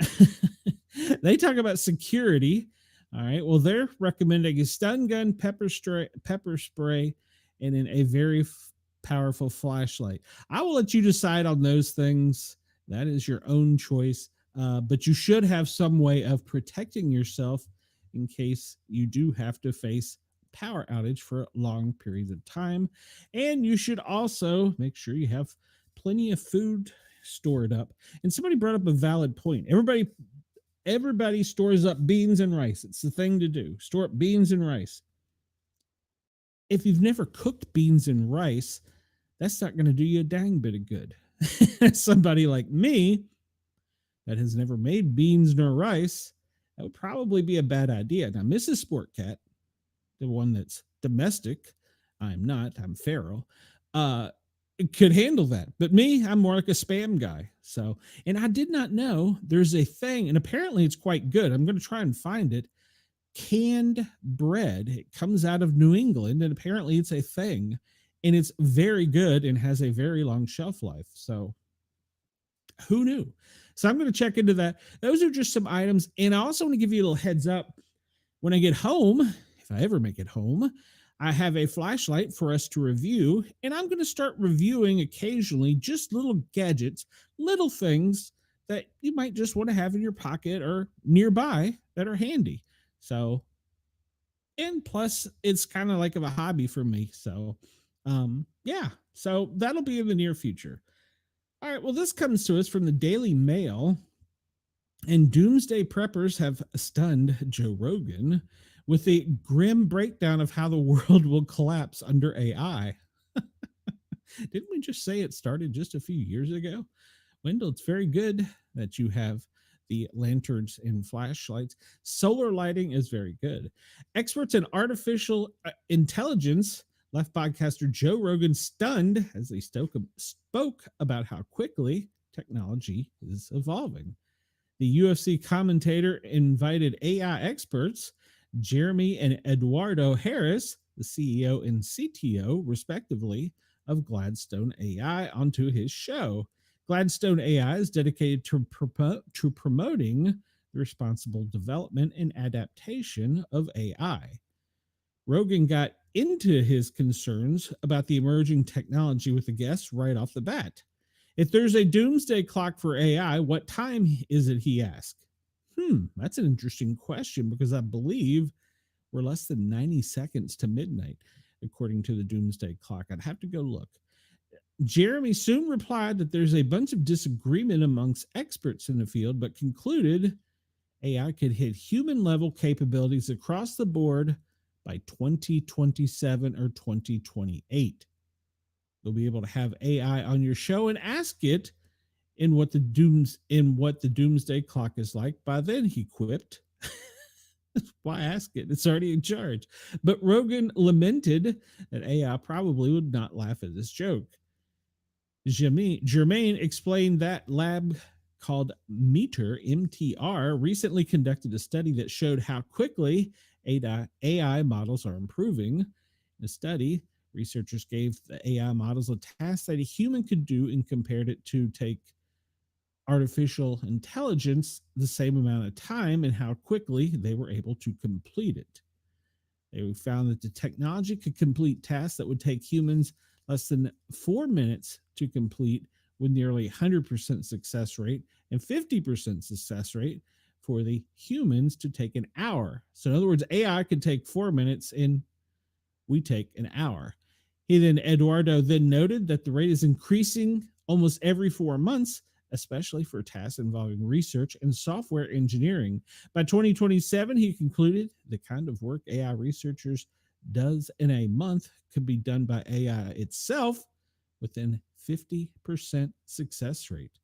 they talk about security. All right. Well, they're recommending a stun gun, pepper spray, and then a very powerful flashlight. I will let you decide on those things. That is your own choice. But you should have some way of protecting yourself in case you do have to face power outage for long periods of time. And you should also make sure you have plenty of food stored up. And somebody brought up a valid point. Everybody stores up beans and rice. It's the thing to do. Store up beans and rice. If you've never cooked beans and rice, that's not going to do you a dang bit of good. Somebody like me that has never made beans nor rice, that would probably be a bad idea. Now, Mrs. Sportcat, the one that's domestic, I'm not, I'm feral, could handle that. But me, I'm more like a spam guy. So, and I did not know there's a thing, and apparently it's quite good. I'm going to try and find it. Canned bread. It comes out of New England, and apparently it's a thing, and it's very good and has a very long shelf life. So, who knew? So I'm going to check into that. Those are just some items. And I also want to give you a little heads up. When I get home, if I ever make it home, I have a flashlight for us to review. And I'm going to start reviewing occasionally just little gadgets, little things that you might just want to have in your pocket or nearby that are handy. So, and plus it's kind of like of a hobby for me. So, yeah, so that'll be in the near future. All right, well, this comes to us from the Daily Mail, and doomsday preppers have stunned Joe Rogan with a grim breakdown of how the world will collapse under AI. Didn't we just say it started just a few years ago? Wendell, it's very good that you have the lanterns and flashlights. Solar lighting is very good. Experts in artificial intelligence left podcaster Joe Rogan stunned as they spoke about how quickly technology is evolving. The UFC commentator invited AI experts, Jeremy and Eduardo Harris, the CEO and CTO, respectively, of Gladstone AI, onto his show. Gladstone AI is dedicated to promoting the responsible development and adaptation of AI. Rogan got into his concerns about the emerging technology with the guests right off the bat. If there's a doomsday clock for AI, what time is it, he asked? That's an interesting question because I believe we're less than 90 seconds to midnight, according to the doomsday clock. I'd have to go look. Jeremy soon replied that there's a bunch of disagreement amongst experts in the field, but concluded AI could hit human level capabilities across the board by 2027 or 2028. You'll be able to have AI on your show and ask it in what the doomsday clock is like. By then, he quipped. Why ask it? It's already in charge. But Rogan lamented that AI probably would not laugh at this joke. Germain explained that lab called MTR recently conducted a study that showed how quickly AI models are improving. In the study, researchers gave the AI models a task that a human could do and compared it to take artificial intelligence the same amount of time and how quickly they were able to complete it. They found that the technology could complete tasks that would take humans less than 4 minutes to complete, with nearly 100% success rate and 50% success rate for the humans to take an hour. So in other words, AI could take 4 minutes and we take an hour. Eduardo then noted that the rate is increasing almost every 4 months, especially for tasks involving research and software engineering. By 2027, he concluded the kind of work AI researchers does in a month could be done by AI itself within 50% success rate.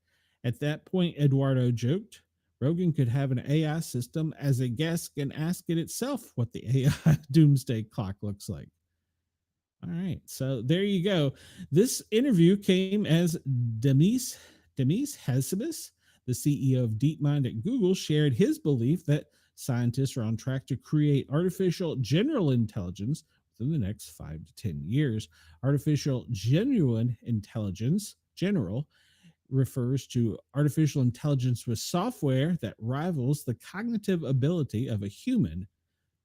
At that point, Eduardo joked, Rogan could have an AI system as a guest and ask it itself what the AI doomsday clock looks like. All right, so there you go. This interview came as Demis Hassabis, the CEO of DeepMind at Google, shared his belief that scientists are on track to create artificial general intelligence within the next 5 to 10 years. Artificial genuine intelligence, general, refers to artificial intelligence with software that rivals the cognitive ability of a human.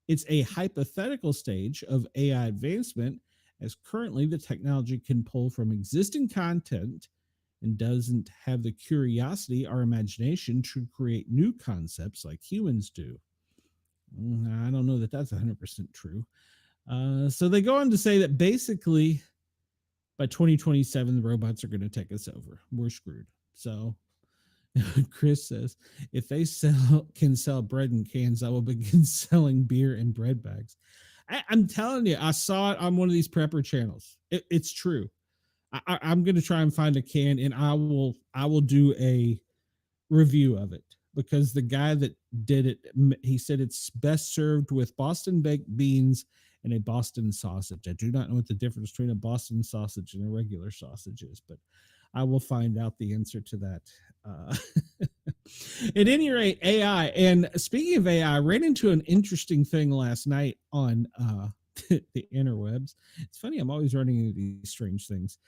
It's a hypothetical stage of AI advancement, as currently the technology can pull from existing content and doesn't have the curiosity or imagination to create new concepts like humans do. I don't know that that's 100% true. So they go on to say that basically by 2027, the robots are going to take us over. We're screwed. So Chris says, if they can sell bread in cans, I will begin selling beer in bread bags. I'm telling you, I saw it on one of these prepper channels. It's true. I'm going to try and find a can, and I will do a review of it, because the guy that did it, he said it's best served with Boston baked beans and a Boston sausage. I do not know what the difference between a Boston sausage and a regular sausage is, but I will find out the answer to that. Uh, at any rate, AI. And speaking of AI, I ran into an interesting thing last night on the interwebs. It's funny, I'm always running into these strange things.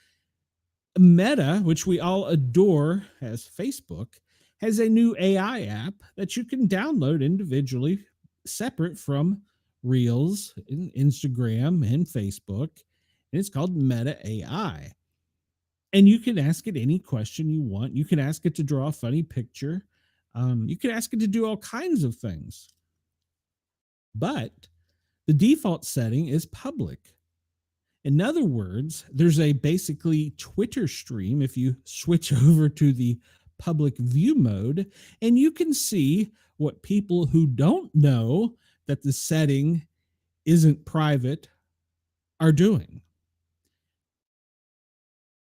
Meta, which we all adore as Facebook, has a new AI app that you can download individually, separate from Reels, Instagram, and Facebook. And it's called Meta AI. And you can ask it any question you want. You can ask it to draw a funny picture. You can ask it to do all kinds of things. But the default setting is public. In other words, there's a basically Twitter stream if you switch over to the public view mode, and you can see what people who don't know that the setting isn't private are doing.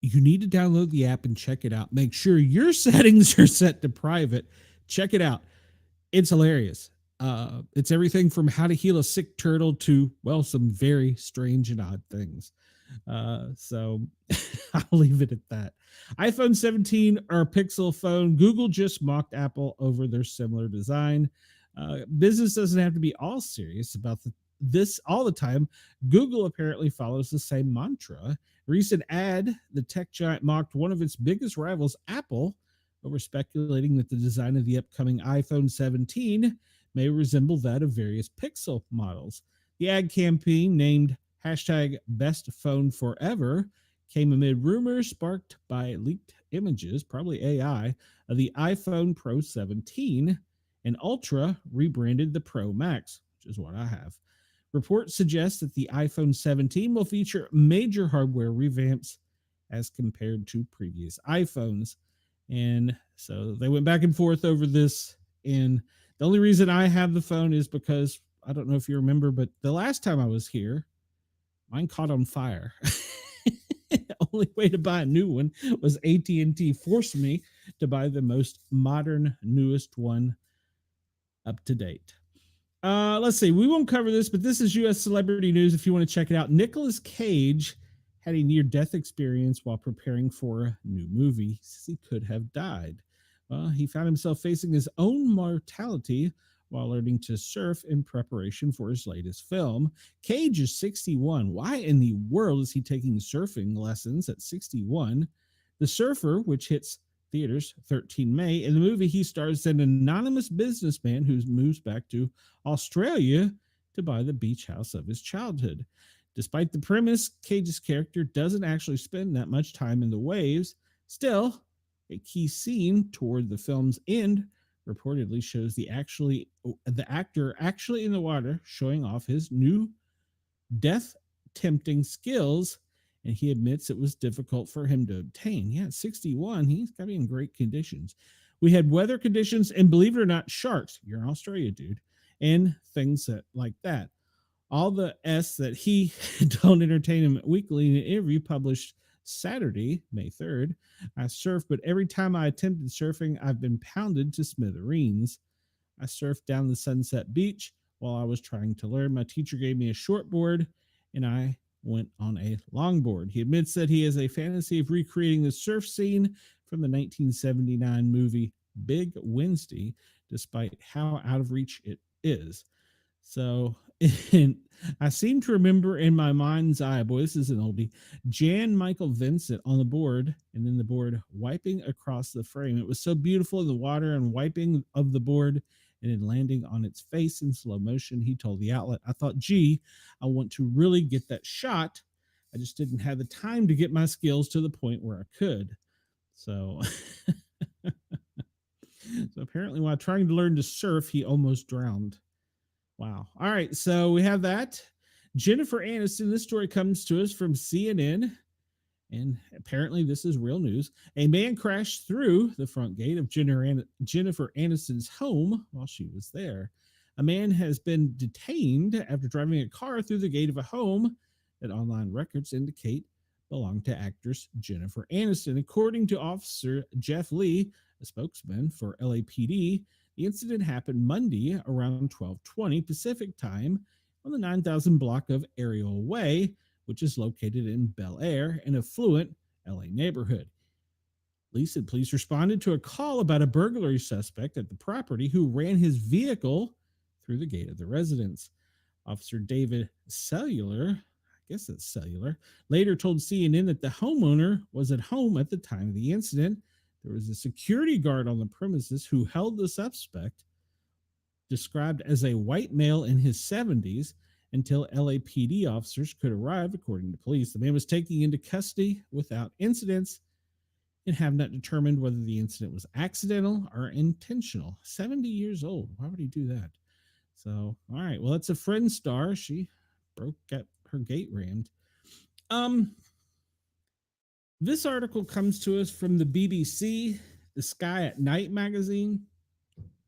You need to download the app and check it out. Make sure your settings are set to private. Check it out. It's hilarious. It's everything from how to heal a sick turtle to, well, some very strange and odd things. So I'll leave it at that. iPhone 17 or Pixel phone. Google just mocked Apple over their similar design. Business doesn't have to be all serious about this all the time. Google apparently follows the same mantra. Recent ad, the tech giant mocked one of its biggest rivals, Apple, over speculating that the design of the upcoming iPhone 17 may resemble that of various Pixel models. The ad campaign, named hashtag best phone forever, came amid rumors sparked by leaked images, probably AI, of the iPhone Pro 17 and Ultra, rebranded the Pro Max, which is what I have. Reports suggest that the iPhone 17 will feature major hardware revamps as compared to previous iPhones. And so they went back and forth over this. And the only reason I have the phone is because, I don't know if you remember, but the last time I was here, mine caught on fire. The only way to buy a new one was AT&T forced me to buy the most modern, newest one up to date. Let's see. We won't cover this, but this is U.S. celebrity news if you want to check it out. Nicolas Cage had a near-death experience while preparing for a new movie. He could have died. Well, he found himself facing his own mortality while learning to surf in preparation for his latest film. Cage is 61. Why in the world is he taking surfing lessons at 61? The Surfer, which hits theaters 13 May. In the movie, he stars an anonymous businessman who moves back to Australia to buy the beach house of his childhood. Despite the premise, Cage's character doesn't actually spend that much time in the waves. Still, a key scene toward the film's end reportedly shows the actor actually in the water showing off his new death-tempting skills, and he admits it was difficult for him to obtain. Yeah, at 61, he's got to be in great conditions. We had weather conditions, and believe it or not, sharks. You're in Australia, dude. And things like that. All the S that he told Entertainment Weekly in an interview published Saturday, May 3rd. I surf, but every time I attempted surfing, I've been pounded to smithereens. I surfed down the Sunset Beach while I was trying to learn. My teacher gave me a short board, and I went on a longboard. He admits that he has a fantasy of recreating the surf scene from the 1979 movie Big Wednesday, despite how out of reach it is. So And I seem to remember in my mind's eye, boy, this is an oldie, Jan Michael Vincent on the board, and then the board wiping across the frame. It was so beautiful in the water and wiping of the board and then landing on its face in slow motion. He told the outlet, I thought, gee, I want to really get that shot. I just didn't have the time to get my skills to the point where I could. So, so apparently while trying to learn to surf, he almost drowned. Wow. All right. So we have that. Jennifer Aniston. This story comes to us from CNN. And apparently this is real news. A man crashed through the front gate of Jennifer Aniston's home while she was there. A man has been detained after driving a car through the gate of a home that online records indicate belonged to actress Jennifer Aniston. According to Officer Jeff Lee, a spokesman for LAPD, the incident happened Monday around 12:20 Pacific time on the 9,000 block of Ariel Way, which is located in Bel Air, an affluent LA neighborhood. Lee said police responded to a call about a burglary suspect at the property who ran his vehicle through the gate of the residence. Officer David Cellular, I guess it's Cellular, later told CNN that the homeowner was at home at the time of the incident. There was a security guard on the premises who held the suspect, described as a white male in his 70s, until LAPD officers could arrive, according to police. The man was taken into custody without incidents and have not determined whether the incident was accidental or intentional. 70 years old. Why would he do that? So, all right. Well, it's a Friend star. She got her gate rammed. This article comes to us from the BBC, the Sky at Night magazine.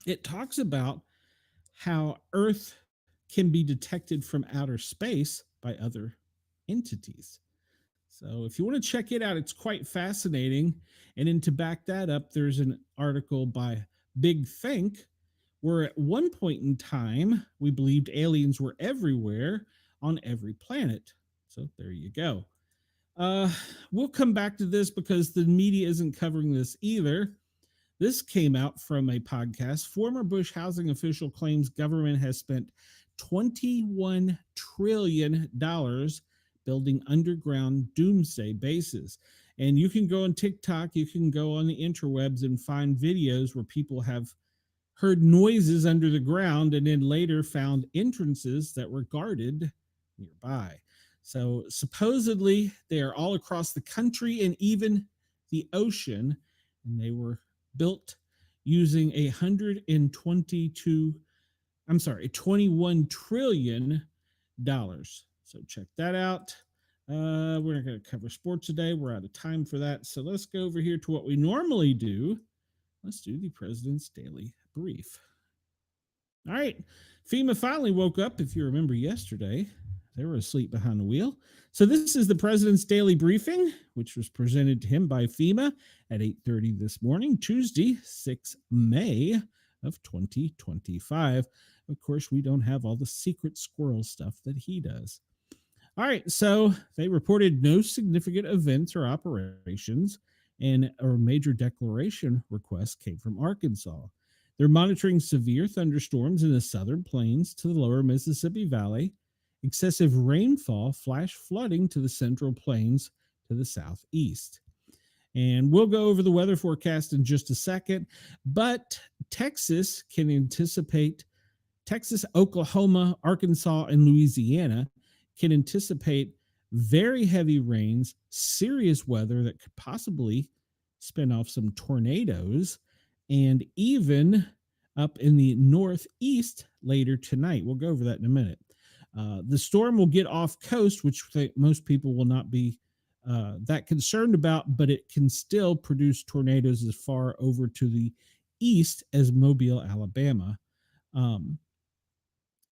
It talks about how Earth can be detected from outer space by other entities. So if you want to check it out, it's quite fascinating. And then to back that up, there's an article by Big Think, where at one point in time, we believed aliens were everywhere on every planet. So there you go. We'll come back to this because the media isn't covering this either. This came out from a podcast. Former Bush housing official claims government has spent $21 trillion building underground doomsday bases. And you can go on TikTok, you can go on the interwebs and find videos where people have heard noises under the ground and then later found entrances that were guarded nearby. So supposedly they are all across the country and even the ocean, and they were built using $21 trillion. So check that out. We're not going to cover sports today. We're out of time for that. So let's go over here to what we normally do. Let's do the President's Daily Brief. All right. FEMA finally woke up. If you remember yesterday, they were asleep behind the wheel. So this is the President's Daily Briefing, which was presented to him by FEMA at 8:30 this morning, Tuesday, 6 May of 2025. Of course, we don't have all the secret squirrel stuff that he does. All right, so they reported no significant events or operations, and a major declaration request came from Arkansas. They're monitoring severe thunderstorms in the southern plains to the lower Mississippi Valley, excessive rainfall, flash flooding to the central plains to the southeast. And we'll go over the weather forecast in just a second, but Texas, Oklahoma, Arkansas, and Louisiana can anticipate very heavy rains, serious weather that could possibly spin off some tornadoes, and even up in the northeast later tonight. We'll go over that in a minute. The storm will get off coast, which most people will not be that concerned about, but it can still produce tornadoes as far over to the east as Mobile, Alabama.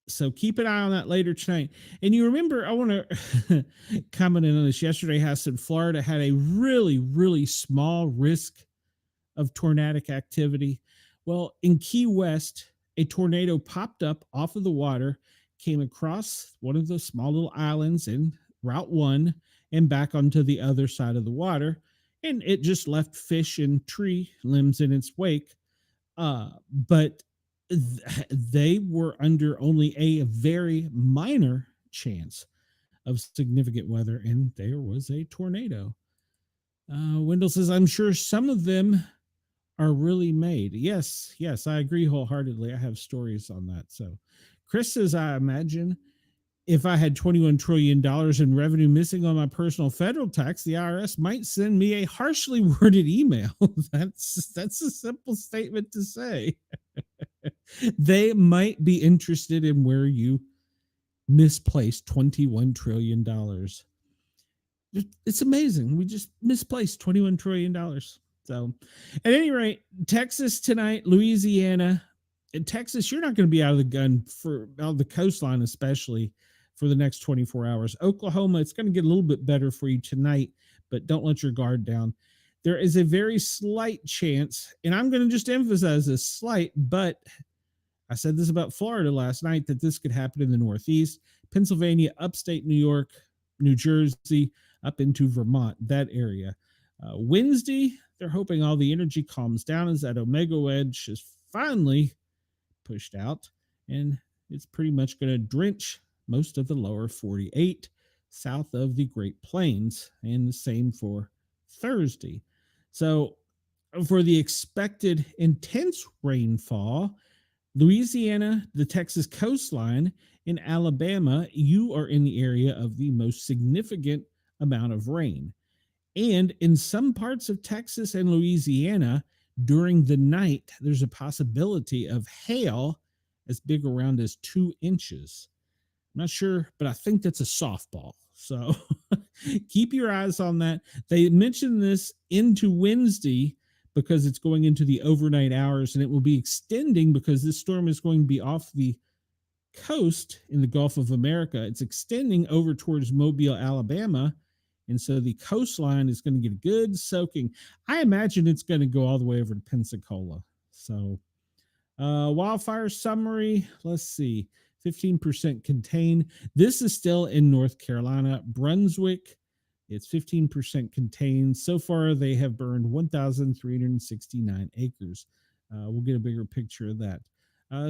So keep an eye on that later tonight. And you remember, I want to comment on this yesterday, how I said Florida had a really, really small risk of tornadic activity. Well, in Key West, a tornado popped up off of the water, came across one of the small little islands in Route 1 and back onto the other side of the water, and it just left fish and tree limbs in its wake. But they were under only a very minor chance of significant weather, and there was a tornado. Wendell says, I'm sure some of them are really made. Yes, I agree wholeheartedly. I have stories on that. So Chris says, I imagine if I had $21 trillion in revenue missing on my personal federal tax, the IRS might send me a harshly worded email. That's a simple statement to say. They might be interested in where you misplaced $21 trillion. It's amazing. We just misplaced $21 trillion. So, at any rate, Texas tonight, Louisiana. In Texas, you're not going to be out of the gun for out of the coastline, especially for the next 24 hours. Oklahoma, it's going to get a little bit better for you tonight, but don't let your guard down. There is a very slight chance, and I'm going to just emphasize this slight, but I said this about Florida last night, that this could happen in the Northeast, Pennsylvania, upstate New York, New Jersey, up into Vermont, that area. Wednesday, they're hoping all the energy calms down as that Omega wedge is finally pushed out, and it's pretty much going to drench most of the lower 48 south of the Great Plains, and the same for Thursday. So for the expected intense rainfall, Louisiana, the Texas coastline, in Alabama, you are in the area of the most significant amount of rain. And in some parts of Texas and Louisiana, during the night, there's a possibility of hail as big around as 2 inches. I'm not sure, but I think that's a softball. So keep your eyes on that. They mentioned this into Wednesday because it's going into the overnight hours, and it will be extending because this storm is going to be off the coast in the Gulf of America. It's extending over towards Mobile, Alabama. And so the coastline is going to get a good soaking. I imagine it's going to go all the way over to Pensacola. So wildfire summary, let's see, 15% contained. This is still in North Carolina. Brunswick, it's 15% contained. So far, they have burned 1,369 acres. We'll get a bigger picture of that.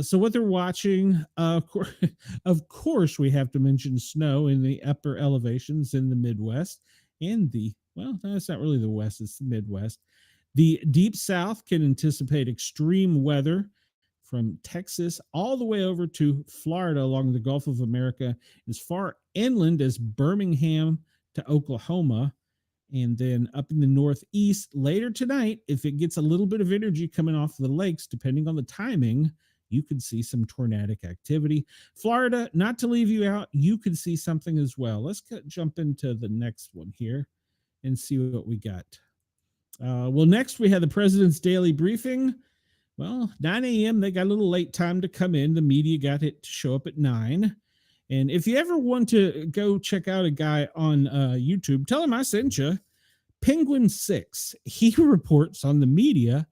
So what they're watching, of course, we have to mention snow in the upper elevations in the Midwest and that's not really the West, it's the Midwest. The Deep South can anticipate extreme weather from Texas all the way over to Florida along the Gulf of America, as far inland as Birmingham to Oklahoma. And then up in the Northeast later tonight, if it gets a little bit of energy coming off the lakes, depending on the timing, you could see some tornadic activity. Florida, not to leave you out, you could see something as well. Let's jump into the next one here and see what we got. Next we had the president's daily briefing. 9 a.m., they got a little late time to come in. The media got it to show up at 9. And if you ever want to go check out a guy on YouTube, tell him I sent you. Penguin 6, he reports on the media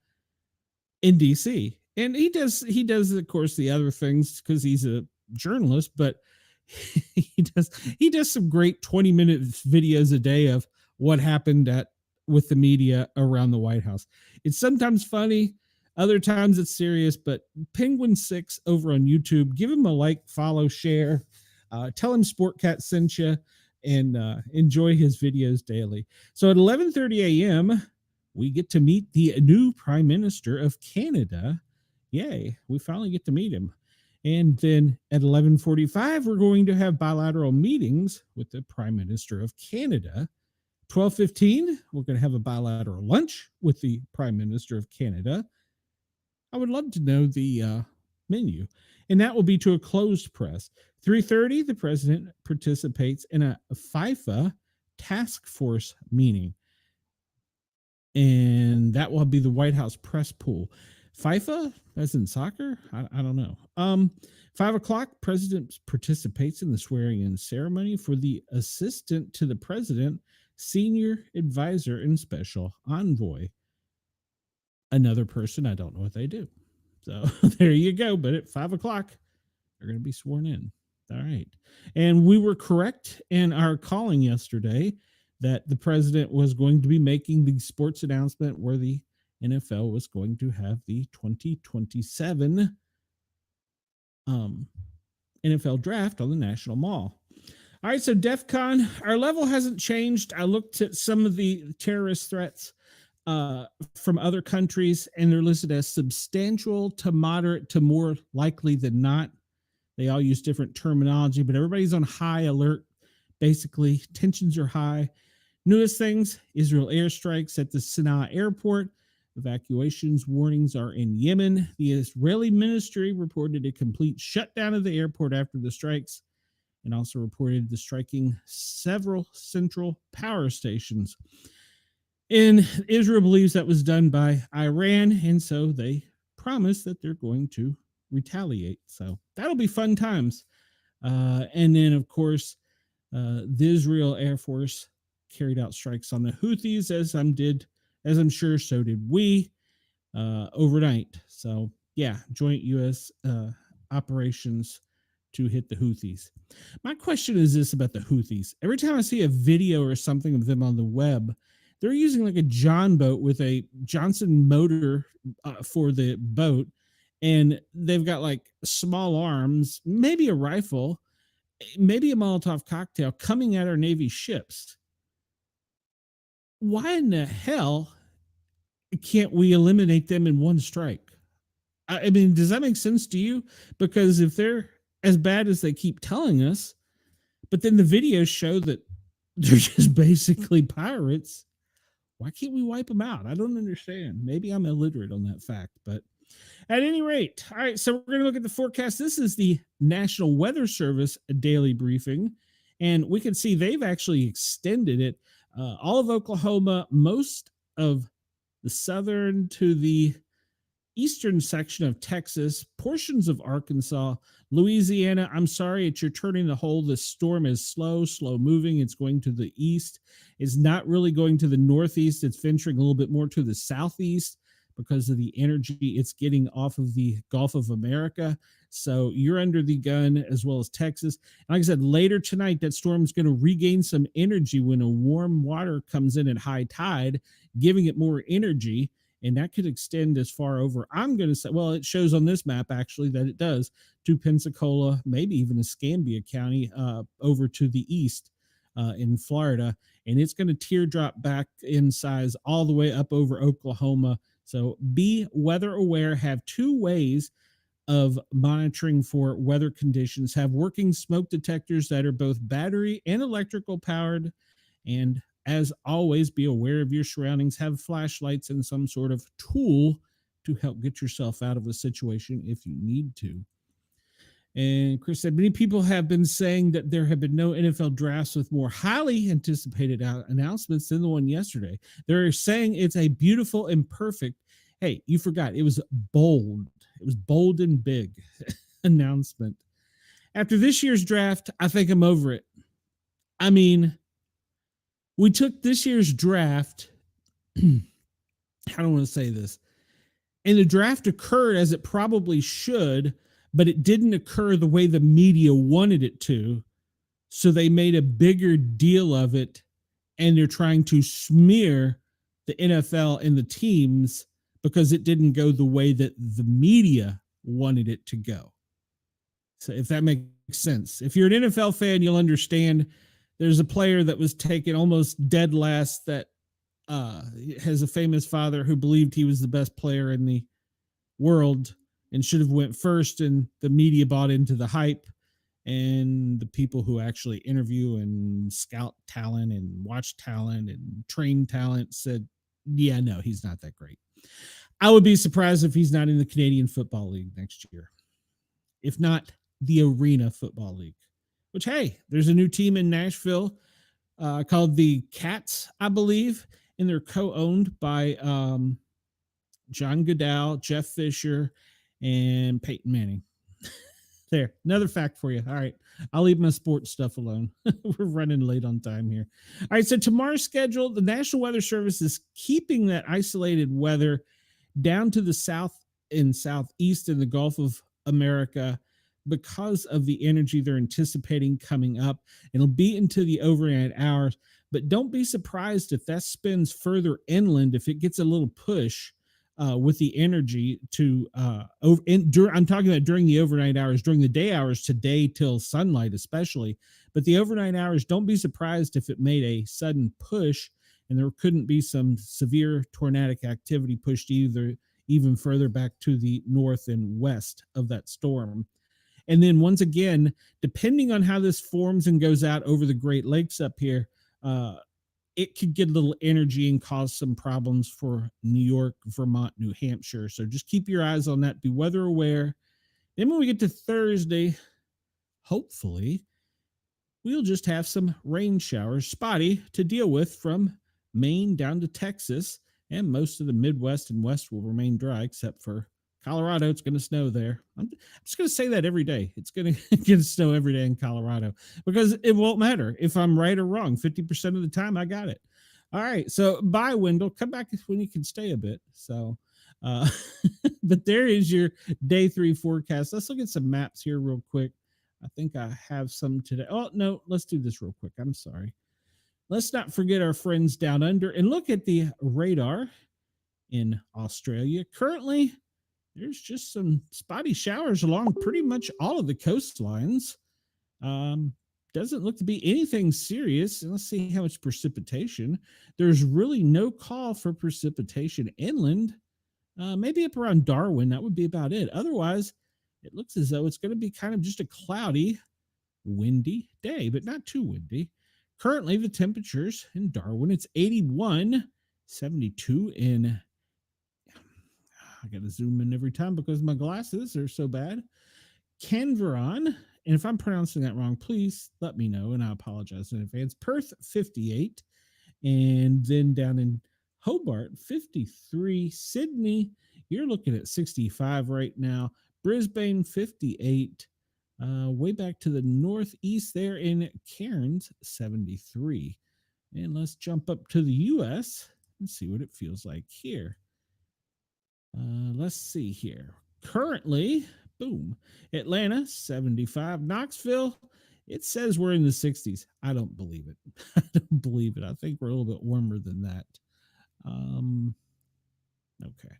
in D.C., and he does, of course, the other things because he's a journalist, but he does some great 20-minute videos a day of what happened with the media around the White House. It's sometimes funny, other times it's serious, but Penguin 6 over on YouTube, give him a like, follow, share, tell him Sportcat sent you, and enjoy his videos daily. So at 11:30 a.m., we get to meet the new Prime Minister of Canada. Yay, we finally get to meet him. And then at 11:45, we're going to have bilateral meetings with the Prime Minister of Canada. 12:15, we're going to have a bilateral lunch with the Prime Minister of Canada. I would love to know the menu. And that will be to a closed press. 3:30, the president participates in a FIFA task force meeting. And that will be the White House press pool. FIFA, as in soccer? I don't know. 5 o'clock, president participates in the swearing-in ceremony for the assistant to the president, senior advisor, and special envoy. Another person, I don't know what they do. So there you go. But at 5 o'clock, they're going to be sworn in. All right. And we were correct in our calling yesterday that the president was going to be making the sports announcement where the NFL was going to have the 2027 um, NFL draft on the National Mall. All right, so DEF CON, our level hasn't changed. I looked at some of the terrorist threats uh, from other countries, and they're listed as substantial to moderate to more likely than not. They all use different terminology, but everybody's on high alert. Basically, tensions are high. Newest things: Israel airstrikes at the Sana'a airport. Evacuations warnings are in Yemen. The Israeli ministry reported a complete shutdown of the airport after the strikes, and also reported the striking several central power stations. And Israel believes that was done by Iran, and so they promise that they're going to retaliate. So that'll be fun times. And then, of course, the Israel Air Force carried out strikes on the Houthis, as I'm sure so did we overnight. So yeah, joint U.S. Operations to hit the Houthis. My question is this about the Houthis. Every time I see a video or something of them on the web, they're using like a John boat with a Johnson motor for the boat. And they've got like small arms, maybe a rifle, maybe a Molotov cocktail coming at our Navy ships. Why in the hell can't we eliminate them in one strike? I mean, does that make sense to you? Because if they're as bad as they keep telling us, but then the videos show that they're just basically pirates, why can't we wipe them out? I don't understand. Maybe I'm illiterate on that fact, but at any rate, all right, so we're going to look at the forecast. This is the National Weather Service daily briefing, and we can see they've actually extended it. All of Oklahoma, most of the southern to the eastern section of Texas, portions of Arkansas, Louisiana. I'm sorry, it's your turning the hole. The storm is slow moving. It's going to the east. It's not really going to the northeast. It's venturing a little bit more to the southeast because of the energy it's getting off of the Gulf of America. So you're under the gun, as well as Texas. And like I said, later tonight, that storm's going to regain some energy when a warm water comes in at high tide, giving it more energy. And that could extend as far over. I'm going to say, well, it shows on this map actually that it does, to Pensacola, maybe even Escambia County, over to the east in Florida. And it's going to teardrop back in size all the way up over Oklahoma. So be weather aware. Have two ways of monitoring for weather conditions. Have working smoke detectors that are both battery and electrical powered. And as always, be aware of your surroundings. Have flashlights and some sort of tool to help get yourself out of a situation if you need to. And Chris said, many people have been saying that there have been no NFL drafts with more highly anticipated announcements than the one yesterday. They're saying it's a beautiful and perfect. Hey, you forgot. It was bold. It was bold and big announcement. After this year's draft, I think I'm over it. I mean, we took this year's draft. I don't want to say this. And the draft occurred as it probably should, but it didn't occur the way the media wanted it to. So they made a bigger deal of it, and they're trying to smear the NFL and the teams because it didn't go the way that the media wanted it to go. So if that makes sense. If you're an NFL fan, you'll understand. There's a player that was taken almost dead last that has a famous father who believed he was the best player in the world and should have went first, and the media bought into the hype, and the people who actually interview and scout talent and watch talent and train talent said, yeah, no, he's not that great. I would be surprised if he's not in the Canadian Football League next year, if not the Arena Football League, which, hey, there's a new team in Nashville called the Cats, I believe, and they're co-owned by John Goodell, Jeff Fisher, and Peyton Manning. There, another fact for you. All right, I'll leave my sports stuff alone. We're running late on time here. All right, so tomorrow's schedule, the National Weather Service is keeping that isolated weather down to the south and southeast in the Gulf of America because of the energy they're anticipating coming up. It'll be into the overnight hours, but don't be surprised if that spins further inland, if it gets a little push with the energy to I'm talking about during the overnight hours, during the day hours today till sunlight especially, but the overnight hours, don't be surprised if it made a sudden push and there couldn't be some severe tornadic activity pushed even further back to the north and west of that storm. And then once again, depending on how this forms and goes out over the Great Lakes up here, it could get a little energy and cause some problems for New York, Vermont, New Hampshire. So just keep your eyes on that. Be weather aware. Then when we get to Thursday, hopefully, we'll just have some rain showers, spotty, to deal with from Maine down to Texas. And most of the Midwest and West will remain dry, except for Colorado. It's going to snow there. I'm just going to say that every day. It's going to snow every day in Colorado because it won't matter if I'm right or wrong. 50% of the time, I got it. All right. So bye, Wendell. Come back when you can stay a bit. So, but there is your day 3 forecast. Let's look at some maps here real quick. I think I have some today. Oh, no, let's do this real quick. I'm sorry. Let's not forget our friends down under and look at the radar in Australia. Currently, there's just some spotty showers along pretty much all of the coastlines. Doesn't look to be anything serious. Let's see how much precipitation. There's really no call for precipitation inland. Maybe up around Darwin. That would be about it. Otherwise, it looks as though it's going to be kind of just a cloudy, windy day, but not too windy. Currently, the temperatures in Darwin, it's 81, 72 in, I got to zoom in every time because my glasses are so bad. Canberra, and if I'm pronouncing that wrong, please let me know, and I apologize in advance. Perth, 58, and then down in Hobart, 53. Sydney, you're looking at 65 right now. Brisbane, 58. Way back to the northeast there in Cairns, 73. And let's jump up to the U.S. and see what it feels like here. Let's see here. Currently, boom, Atlanta, 75. Knoxville, it says we're in the 60s. I don't believe it. I don't believe it. I think we're a little bit warmer than that. Okay.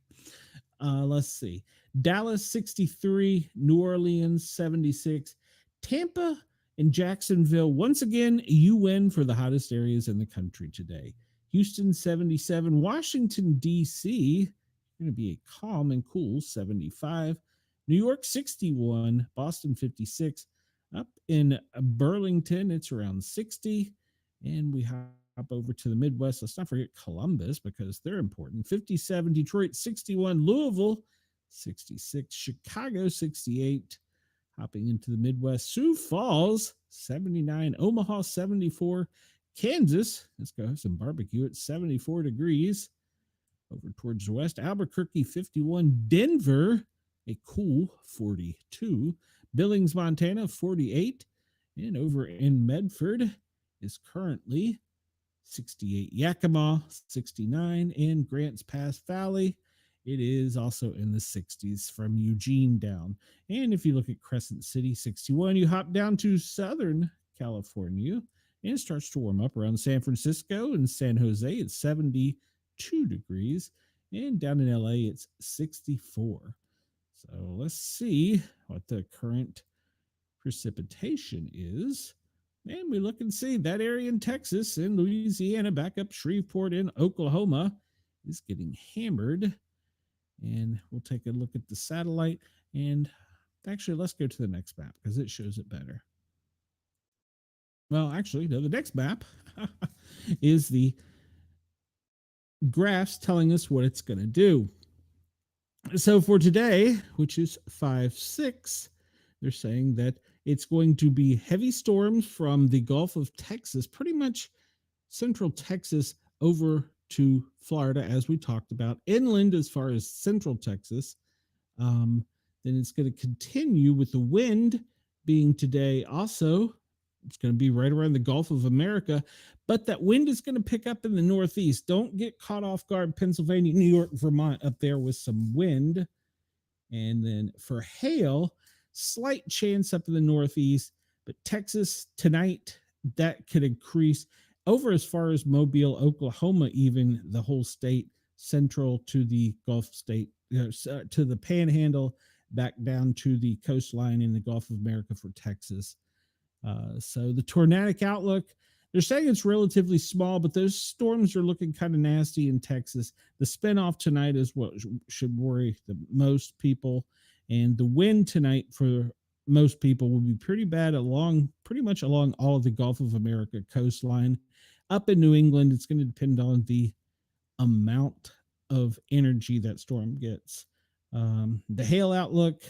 Let's see. Dallas, 63. New Orleans, 76. Tampa and Jacksonville, once again, you win for the hottest areas in the country today. Houston, 77. Washington, D.C., going to be a calm and cool 75. New York, 61. Boston, 56. Up in Burlington, it's around 60. And we hop over to the Midwest. Let's not forget Columbus because they're important. 57. Detroit, 61. Louisville, 66. Chicago, 68. Hopping into the Midwest. Sioux Falls, 79. Omaha, 74. Kansas, let's go have some barbecue at 74 degrees. Over towards the west, Albuquerque, 51. Denver, a cool 42. Billings, Montana, 48. And over in Medford is currently 68. Yakima, 69. And Grants Pass Valley, it is also in the 60s from Eugene down. And if you look at Crescent City, 61, you hop down to Southern California, and it starts to warm up around San Francisco and San Jose. It's 72 degrees. And down in LA, it's 64. So let's see what the current precipitation is. And we look and see that area in Texas and Louisiana, back up Shreveport in Oklahoma, is getting hammered. And we'll take a look at the satellite. And actually, let's go to the next map because it shows it better. Well, actually, no, the next map is the graphs telling us what it's going to do. So for today, which is 5/6, they're saying that it's going to be heavy storms from the Gulf of Texas, pretty much central Texas over to Florida, as we talked about, inland as far as central Texas. Then it's going to continue with the wind being today also. It's going to be right around the Gulf of America, but that wind is going to pick up in the northeast. Don't get caught off guard, Pennsylvania, New York, Vermont up there with some wind. And then for hail, slight chance up in the northeast, but Texas tonight, that could increase over as far as Mobile, Oklahoma, even the whole state. central to the Gulf state, to the Panhandle, back down to the coastline in the Gulf of America for Texas. So the tornadic outlook, they're saying it's relatively small, but those storms are looking kind of nasty in Texas. The spinoff tonight is what should worry the most people. And the wind tonight for most people will be pretty bad pretty much along all of the Gulf of America coastline. Up in New England, it's going to depend on the amount of energy that storm gets. The hail outlook,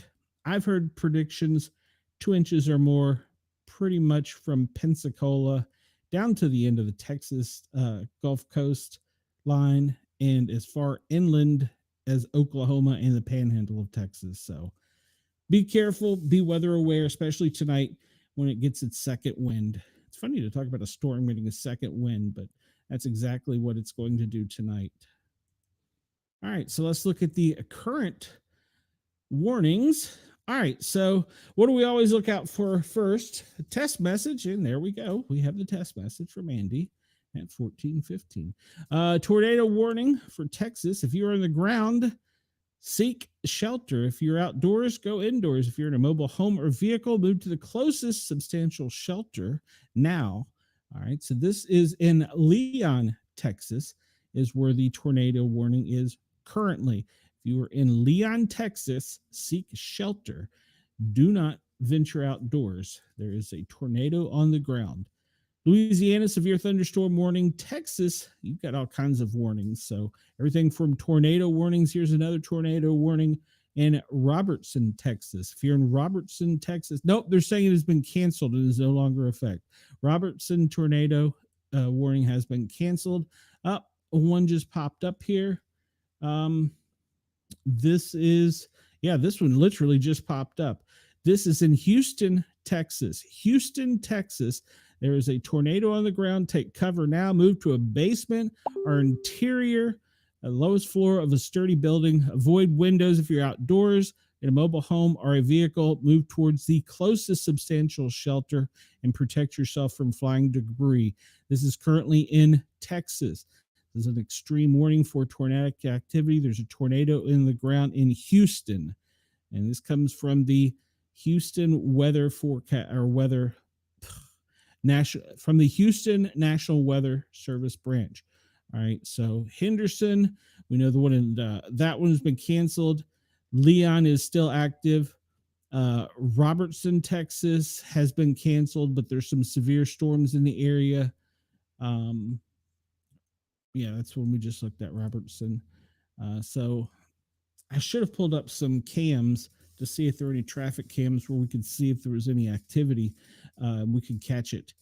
I've heard predictions 2 inches or more, pretty much from Pensacola down to the end of the Texas Gulf Coast line and as far inland as Oklahoma and the Panhandle of Texas. So be careful, be weather aware, especially tonight when it gets its second wind. It's funny to talk about a storm getting a second wind, but that's exactly what it's going to do tonight. All right, so let's look at the current warnings. All right, so what do we always look out for first? A test message, and there we go. We have the test message from Andy at 14:15. Tornado warning for Texas. If you're on the ground, seek shelter. If you're outdoors, go indoors. If you're in a mobile home or vehicle, move to the closest substantial shelter now. All right, so this is in Leon, Texas, is where the tornado warning is currently. If you are in Leon, Texas, seek shelter. Do not venture outdoors. There is a tornado on the ground. Louisiana, severe thunderstorm warning. Texas, you've got all kinds of warnings. So everything from tornado warnings. Here's another tornado warning in Robertson, Texas. If you're in Robertson, Texas, nope, they're saying it has been canceled and is no longer in effect. Robertson tornado warning has been canceled. One just popped up here. This one literally just popped up. This is in Houston, Texas. Houston, Texas. There is a tornado on the ground. Take cover now. Move to a basement or interior, lowest floor of a sturdy building. Avoid windows if you're outdoors, in a mobile home or a vehicle. Move towards the closest substantial shelter and protect yourself from flying debris. This is currently in Texas. This is an extreme warning for tornadic activity. There's a tornado in the ground in Houston. And this comes from the Houston weather forecast or weather from the Houston National Weather Service branch. All right. So Henderson, we know the one in that one has been canceled. Leon is still active. Robertson, Texas has been canceled, but there's some severe storms in the area. Yeah, that's when we just looked at Robertson. So I should have pulled up some cams to see if there were any traffic cams where we could see if there was any activity. We could catch it.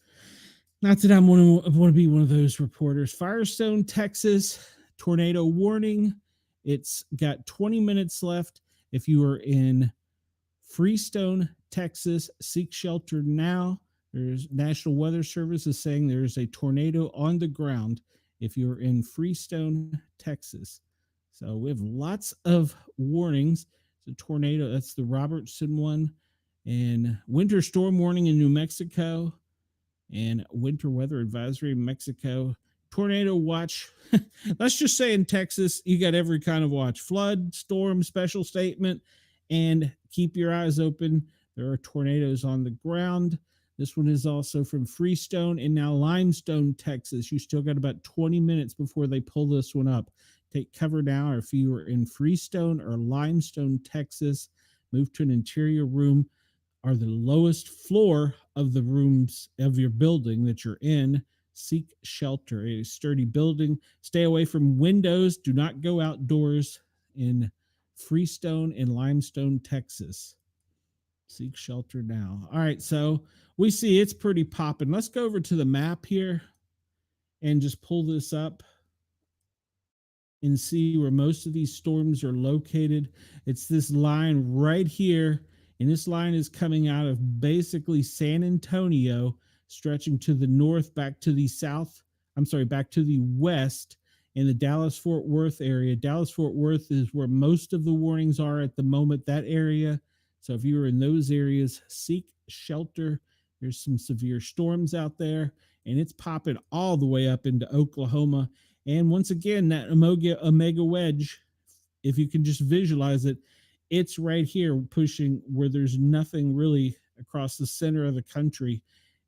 Not that I want to be one of those reporters. Firestone, Texas, tornado warning. It's got 20 minutes left. If you are in Freestone, Texas, seek shelter now. There's National Weather Service is saying there's a tornado on the ground if you're in Freestone, Texas. So we have lots of warnings. It's a tornado. That's the Robertson one. And winter storm warning in New Mexico. And winter weather advisory in Mexico. Tornado watch. Let's just say in Texas, you got every kind of watch. Flood, storm, special statement. And keep your eyes open. There are tornadoes on the ground. This one is also from Freestone and now Limestone, Texas. You still got about 20 minutes before they pull this one up. Take cover now, or if you are in Freestone or Limestone, Texas, move to an interior room or the lowest floor of the rooms of your building that you're in. Seek shelter, a sturdy building. Stay away from windows. Do not go outdoors in Freestone and Limestone, Texas. Seek shelter now. All right, so we see it's pretty popping. Let's go over to the map here and just pull this up and see where most of these storms are located. It's this line right here, and this line is coming out of basically San Antonio, stretching to the north, back to the south. Back to the west in the Dallas-Fort Worth area. Dallas-Fort Worth is where most of the warnings are at the moment, that area. So if you're in those areas, seek shelter. There's some severe storms out there, and it's popping all the way up into Oklahoma And once again, that omega wedge, if you can just visualize it, it's right here pushing where there's nothing really across the center of the country.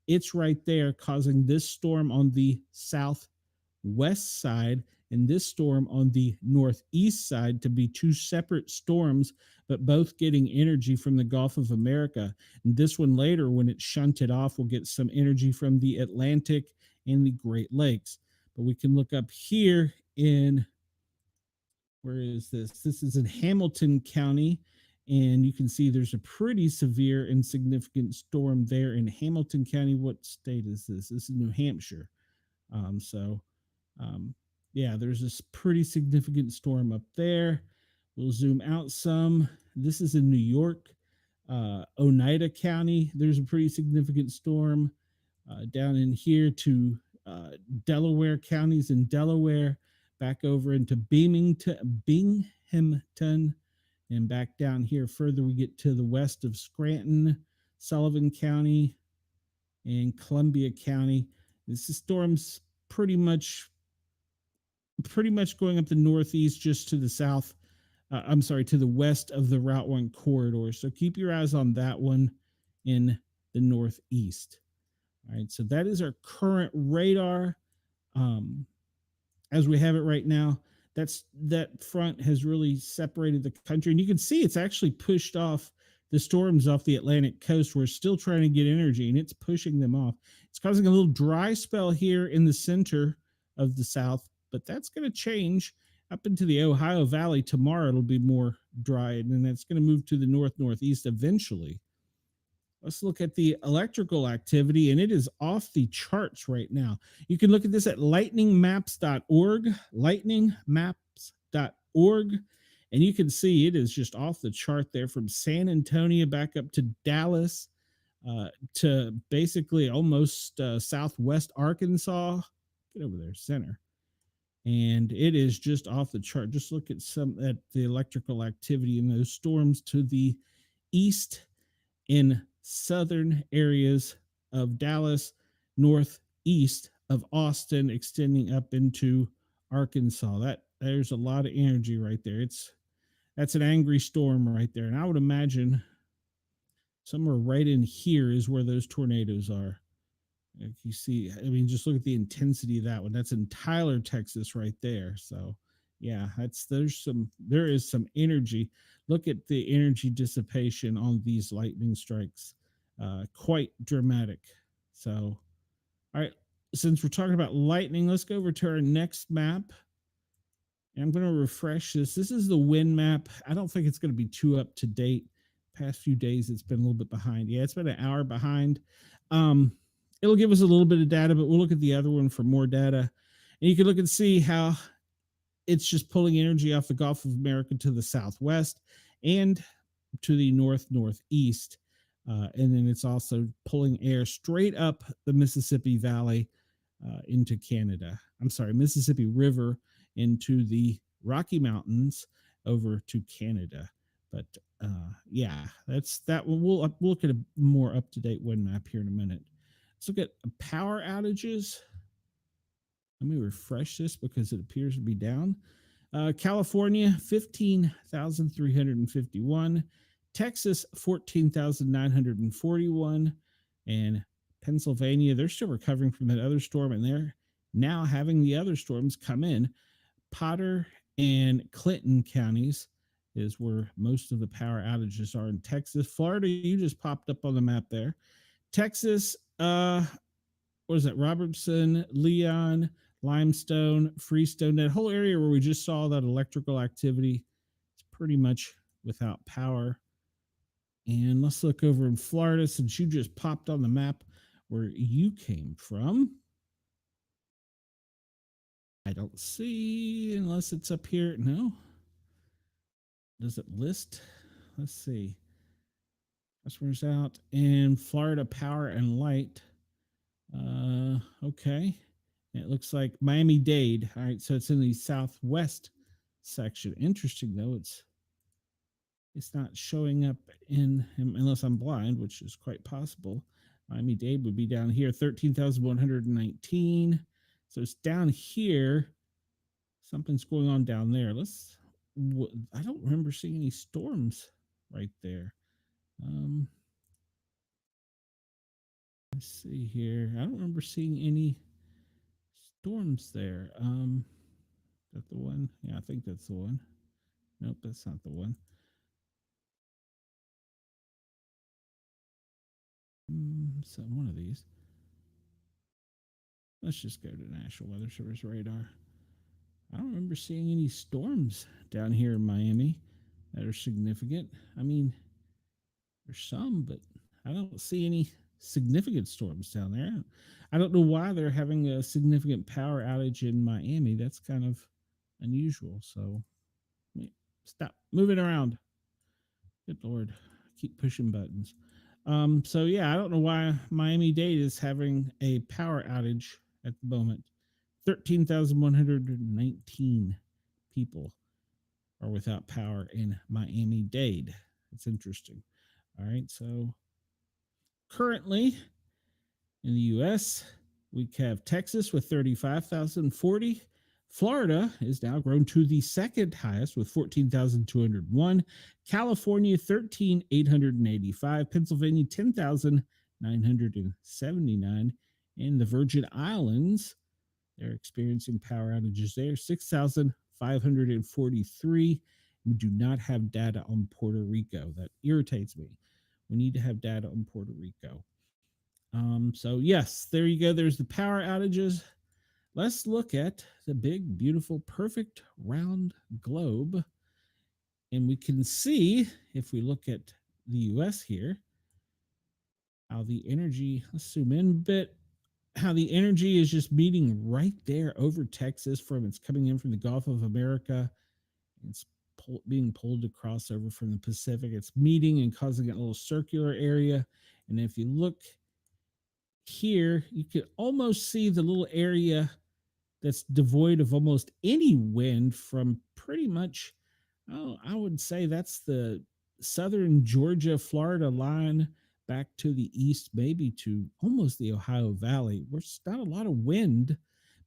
It's right there causing this storm on the southwest side and this storm on the northeast side to be two separate storms, but both getting energy from the Gulf of America. And this one later, when it's shunted off, will get some energy from the Atlantic and the Great Lakes. But we can look up here in, where is this? This is in Hamilton County. And you can see there's a pretty severe and significant storm there in Hamilton County. What state is this? This is New Hampshire. So, yeah, there's this pretty significant storm up there. We'll zoom out some. This is in New York, Oneida County. There's a pretty significant storm down in here to Delaware counties in Delaware, back over into Binghamton, and back down here further we get to the west of Scranton, Sullivan County, and Columbia County. This storm's pretty much going up the northeast, just to the south. To the west of the Route 1 corridor. So keep your eyes on that one in the northeast. All right, so that is our current radar as we have it right now. That front has really separated the country, and you can see it's actually pushed off the storms off the Atlantic coast. We're still trying to get energy, and it's pushing them off. It's causing a little dry spell here in the center of the South, but that's going to change up into the Ohio Valley. Tomorrow it'll be more dry, and then that's going to move to the northeast eventually. Let's look at the electrical activity, and it is off the charts right now. You can look at this at lightningmaps.org, and you can see it is just off the chart there, from San Antonio back up to Dallas, to basically almost southwest Arkansas. Get over there, center. And it is just off the chart. Just look at the electrical activity in those storms to the east in southern areas of Dallas, northeast of Austin, extending up into Arkansas. There's a lot of energy right there. That's an angry storm right there. And I would imagine somewhere right in here is where those tornadoes are. Like you see, I mean, just look at the intensity of that one. That's in Tyler, Texas, right there. So, yeah, there is some energy. Look at the energy dissipation on these lightning strikes. Quite dramatic. So, all right, since we're talking about lightning, let's go over to our next map. And I'm going to refresh this. This is the wind map. I don't think it's going to be too up to date. Past few days, it's been a little bit behind. Yeah, it's been an hour behind. It'll give us a little bit of data, but we'll look at the other one for more data. And you can look and see how it's just pulling energy off the Gulf of America to the southwest and to the northeast. And then it's also pulling air straight up the Mississippi Valley into Canada. Mississippi River into the Rocky Mountains over to Canada. But yeah, that's that one. We'll look at a more up-to-date wind map here in a minute. Let's look at power outages. Let me refresh this because it appears to be down. California, 15,351. Texas, 14,941. And Pennsylvania, they're still recovering from that other storm, and they're now having the other storms come in. Potter and Clinton counties is where most of the power outages are in Texas. Florida, you just popped up on the map there. Texas, what is that? Robertson, Leon, Limestone, Freestone, that whole area where we just saw that electrical activity is pretty much without power. And let's look over in Florida, since you just popped on the map where you came from. I don't see, unless it's up here. No. Does it list? Let's see. Customers out in Florida Power and Light. Okay. It looks like Miami-Dade. All right, so it's in the southwest section. Interesting, though. It's not showing up in, unless I'm blind, which is quite possible. Miami-Dade would be down here, 13,119. So it's down here Something's going on down there. I don't remember seeing any storms right there. Let's see here. I don't remember seeing any storms there. Is that the one? Yeah, I think that's the one. Nope, that's not the one. So one of these. Let's just go to National Weather Service radar. I don't remember seeing any storms down here in Miami that are significant. I mean, there's some, but I don't see any significant storms down there. I don't know why they're having a significant power outage in Miami. That's kind of unusual. So stop moving around. Good Lord. Keep pushing buttons. So yeah, I don't know why Miami-Dade is having a power outage at the moment. 13,119 people are without power in Miami-Dade. It's interesting. All right, so currently in the U.S., we have Texas with 35,040. Florida is now grown to the second highest with 14,201. California, 13,885. Pennsylvania, 10,979. And the Virgin Islands, they're experiencing power outages there, 6,543. We do not have data on Puerto Rico. That irritates me. We need to have data on Puerto Rico. So yes, there you go. There's the power outages. Let's look at the big, beautiful, perfect round globe. And we can see, if we look at the US here, how the energy, let's zoom in a bit, how the energy is just meeting right there over Texas it's coming in from the Gulf of America. It's being pulled across over from the Pacific. It's meeting and causing a little circular area. And if you look here, you can almost see the little area that's devoid of almost any wind from pretty much, I would say that's the southern Georgia, Florida line back to the east, maybe to almost the Ohio Valley. There's not a lot of wind,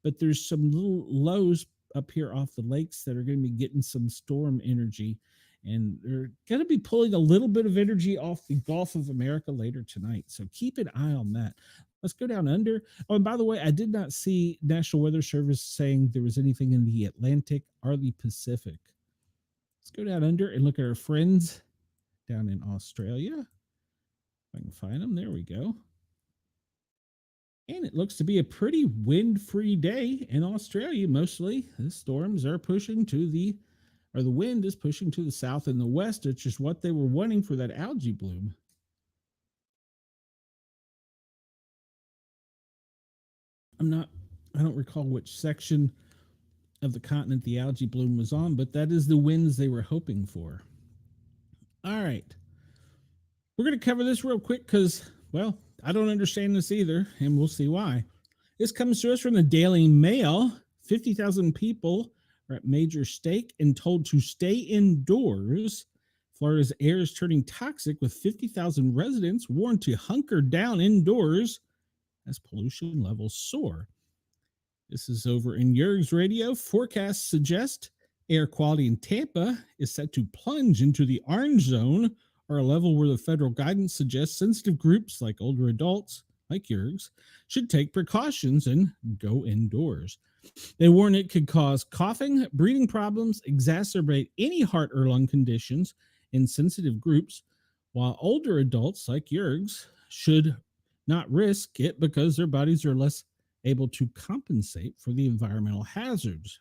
but there's some little lows up here off the lakes that are going to be getting some storm energy. And they're going to be pulling a little bit of energy off the Gulf of America later tonight. So keep an eye on that. Let's go down under. Oh, and by the way, I did not see National Weather Service saying there was anything in the Atlantic or the Pacific. Let's go down under and look at our friends down in Australia. If I can find them, there we go. And it looks to be a pretty wind-free day in Australia. Mostly, the storms are pushing to the wind is pushing to the south and the west, which is what they were wanting for that algae bloom. I don't recall which section of the continent the algae bloom was on, but that is the winds they were hoping for. All right. We're going to cover this real quick because, well, I don't understand this either, and we'll see why. This comes to us from the Daily Mail. 50,000 people are at major stake and told to stay indoors. Florida's air is turning toxic with 50,000 residents warned to hunker down indoors as pollution levels soar. This is over in Yerg's Radio. Forecasts suggest air quality in Tampa is set to plunge into the orange zone, or a level where the federal guidance suggests sensitive groups like older adults, like Yerg's, should take precautions and go indoors. They warn it could cause coughing, breathing problems, exacerbate any heart or lung conditions in sensitive groups, while older adults like Yerg's should not risk it because their bodies are less able to compensate for the environmental hazards.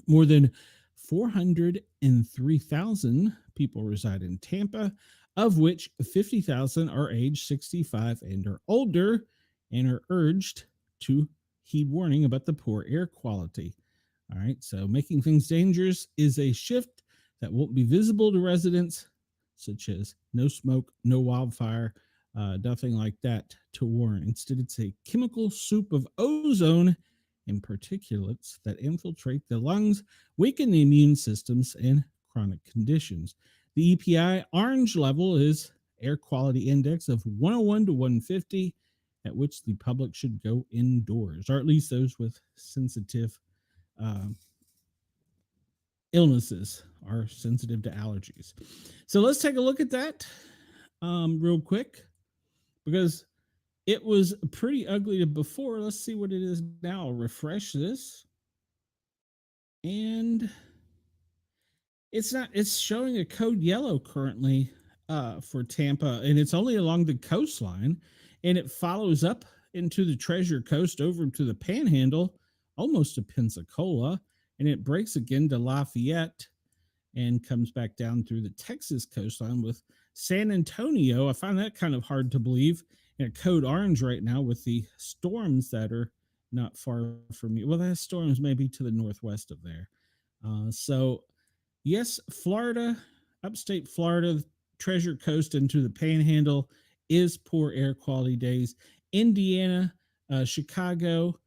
More than 403,000 people reside in Tampa, of which 50,000 are age 65 and or older and are urged to heed warning about the poor air quality. All right, so making things dangerous is a shift that won't be visible to residents, such as no smoke, no wildfire, nothing like that to warn. Instead, it's a chemical soup of ozone and particulates that infiltrate the lungs, weaken the immune systems, and chronic conditions. The EPI orange level is air quality index of 101 to 150, at which the public should go indoors, or at least those with sensitive illnesses are sensitive to allergies. So let's take a look at that real quick because it was pretty ugly before. Let's see what it is now. I'll refresh this. And it's not, it's showing a code yellow currently for Tampa, and it's only along the coastline, and it follows up into the Treasure Coast over to the Panhandle, almost to Pensacola, and it breaks again to Lafayette and comes back down through the Texas coastline with San Antonio. I find that kind of hard to believe in a code orange right now with the storms that are not far from you. Well, that storms may be to the northwest of there. So yes, Florida, upstate Florida, Treasure Coast into the Panhandle is poor air quality days. Indiana, Chicago,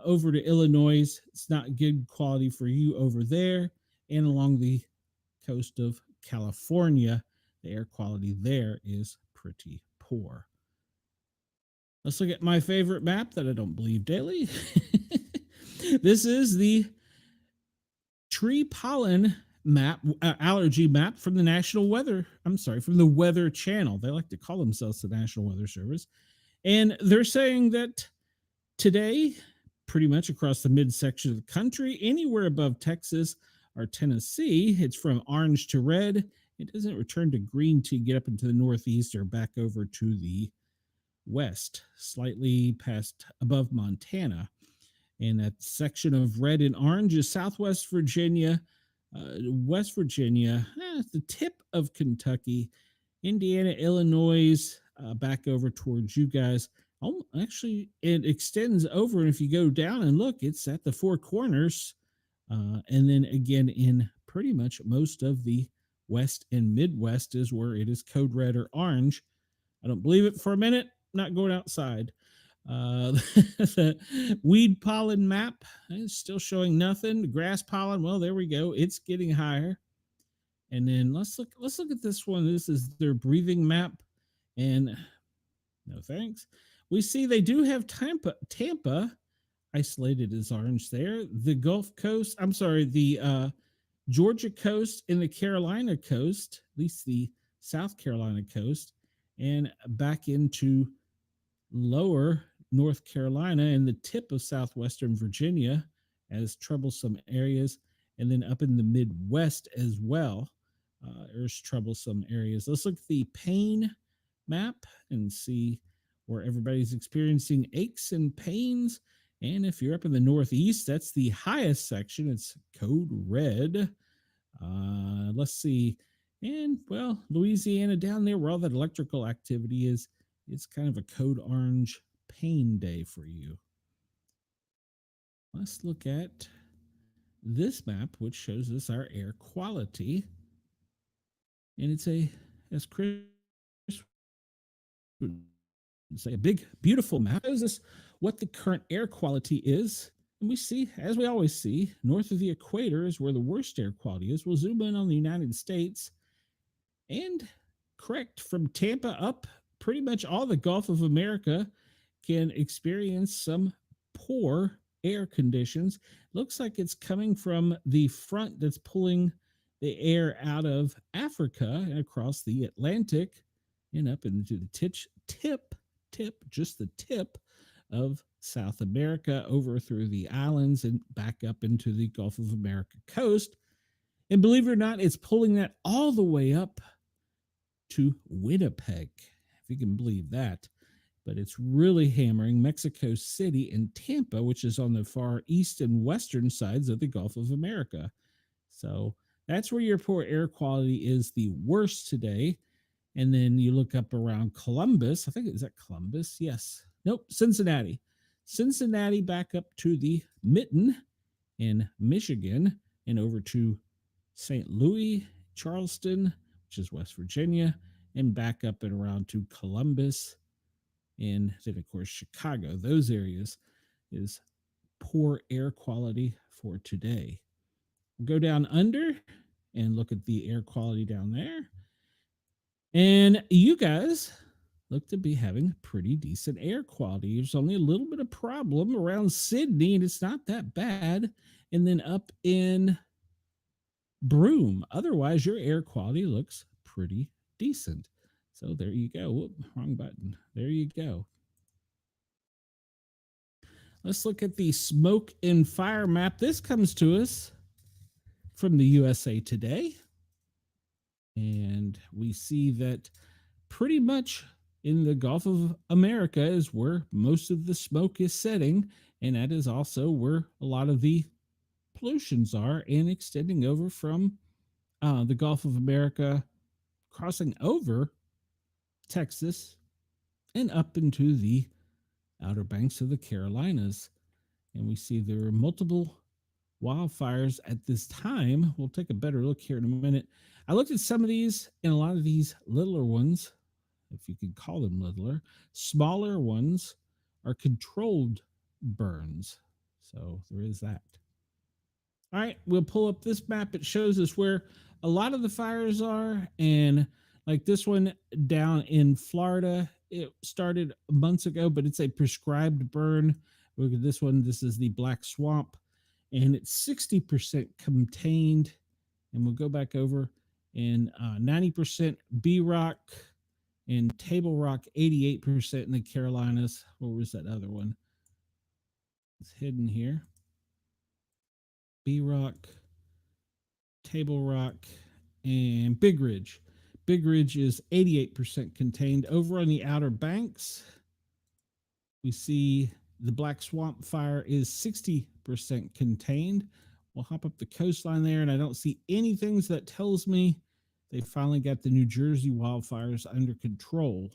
over to Illinois, it's not good quality for you over there. And along the coast of California, the air quality there is pretty poor. Let's look at my favorite map that I don't believe daily. This is the tree pollen map, allergy map from the National Weather. I'm sorry, from the Weather Channel. They like to call themselves the National Weather Service. And they're saying that today, pretty much across the midsection of the country, anywhere above Texas or Tennessee, it's from orange to red. It doesn't return to green till you get up into the northeast or back over to the west, slightly past above Montana. And that section of red and orange is Southwest Virginia, West Virginia, the tip of Kentucky, Indiana, Illinois, back over towards you guys. Oh, actually, it extends over. And if you go down and look, it's at the Four Corners. And then again, in pretty much most of the West and Midwest is where it is code red or orange. I don't believe it for a minute. Not going outside. The weed pollen map is still showing nothing. The grass pollen, well, there we go. It's getting higher. And then let's look at this one. This is their breathing map. And no thanks. We see they do have Tampa isolated as orange there. The Gulf Coast, I'm sorry, the Georgia coast and the Carolina coast, at least the South Carolina coast, and back into lower North Carolina and the tip of southwestern Virginia as troublesome areas, and then up in the Midwest as well. There's troublesome areas. Let's look at the pain map and see where everybody's experiencing aches and pains. And if you're up in the Northeast, that's the highest section. It's code red. Let's see. And, well, Louisiana down there where all that electrical activity is, it's kind of a code orange pain day for you. Let's look at this map, which shows us our air quality. And it's as Chris would say, a big, beautiful map. It shows us what the current air quality is. And we see, as we always see, north of the equator is where the worst air quality is. We'll zoom in on the United States. And correct, from Tampa up, pretty much all the Gulf of America can experience some poor air conditions. Looks like it's coming from the front that's pulling the air out of Africa and across the Atlantic and up into the just the tip of South America over through the islands and back up into the Gulf of America coast. And believe it or not, it's pulling that all the way up to Winnipeg, if you can believe that. But it's really hammering Mexico City and Tampa, which is on the far east and western sides of the Gulf of America. So that's where your poor air quality is the worst today. And then you look up around Columbus. I think, is that Columbus? Yes. Nope, Cincinnati. Cincinnati back up to the Mitten in Michigan and over to St. Louis, Charleston, which is West Virginia, and back up and around to Columbus. And then, of course, Chicago. Those areas is poor air quality for today. Go down under and look at the air quality down there. And you guys look to be having pretty decent air quality. There's only a little bit of problem around Sydney, and it's not that bad. And then up in broom. Otherwise, your air quality looks pretty decent. So there you go. Whoop, wrong button. There you go. Let's look at the smoke and fire map. This comes to us from the USA Today. And we see that pretty much in the Gulf of America is where most of the smoke is setting. And that is also where a lot of the pollutions are, and extending over from the Gulf of America, crossing over Texas and up into the Outer Banks of the Carolinas. And we see there are multiple wildfires at this time. We'll take a better look here in a minute. I looked at some of these, and a lot of these littler ones, if you could call them littler, smaller ones are controlled burns. So there is that. All right, we'll pull up this map. It shows us where a lot of the fires are. And like this one down in Florida, it started months ago, but it's a prescribed burn. Look at this one. This is the Black Swamp, and it's 60% contained. And we'll go back over, and 90% B Rock and Table Rock, 88% in the Carolinas. What was that other one? It's hidden here. B Rock, Table Rock, and Big Ridge. Big Ridge is 88% contained. Over on the Outer Banks, we see the Black Swamp fire is 60% contained. We'll hop up the coastline there, and I don't see anything that tells me they finally got the New Jersey wildfires under control.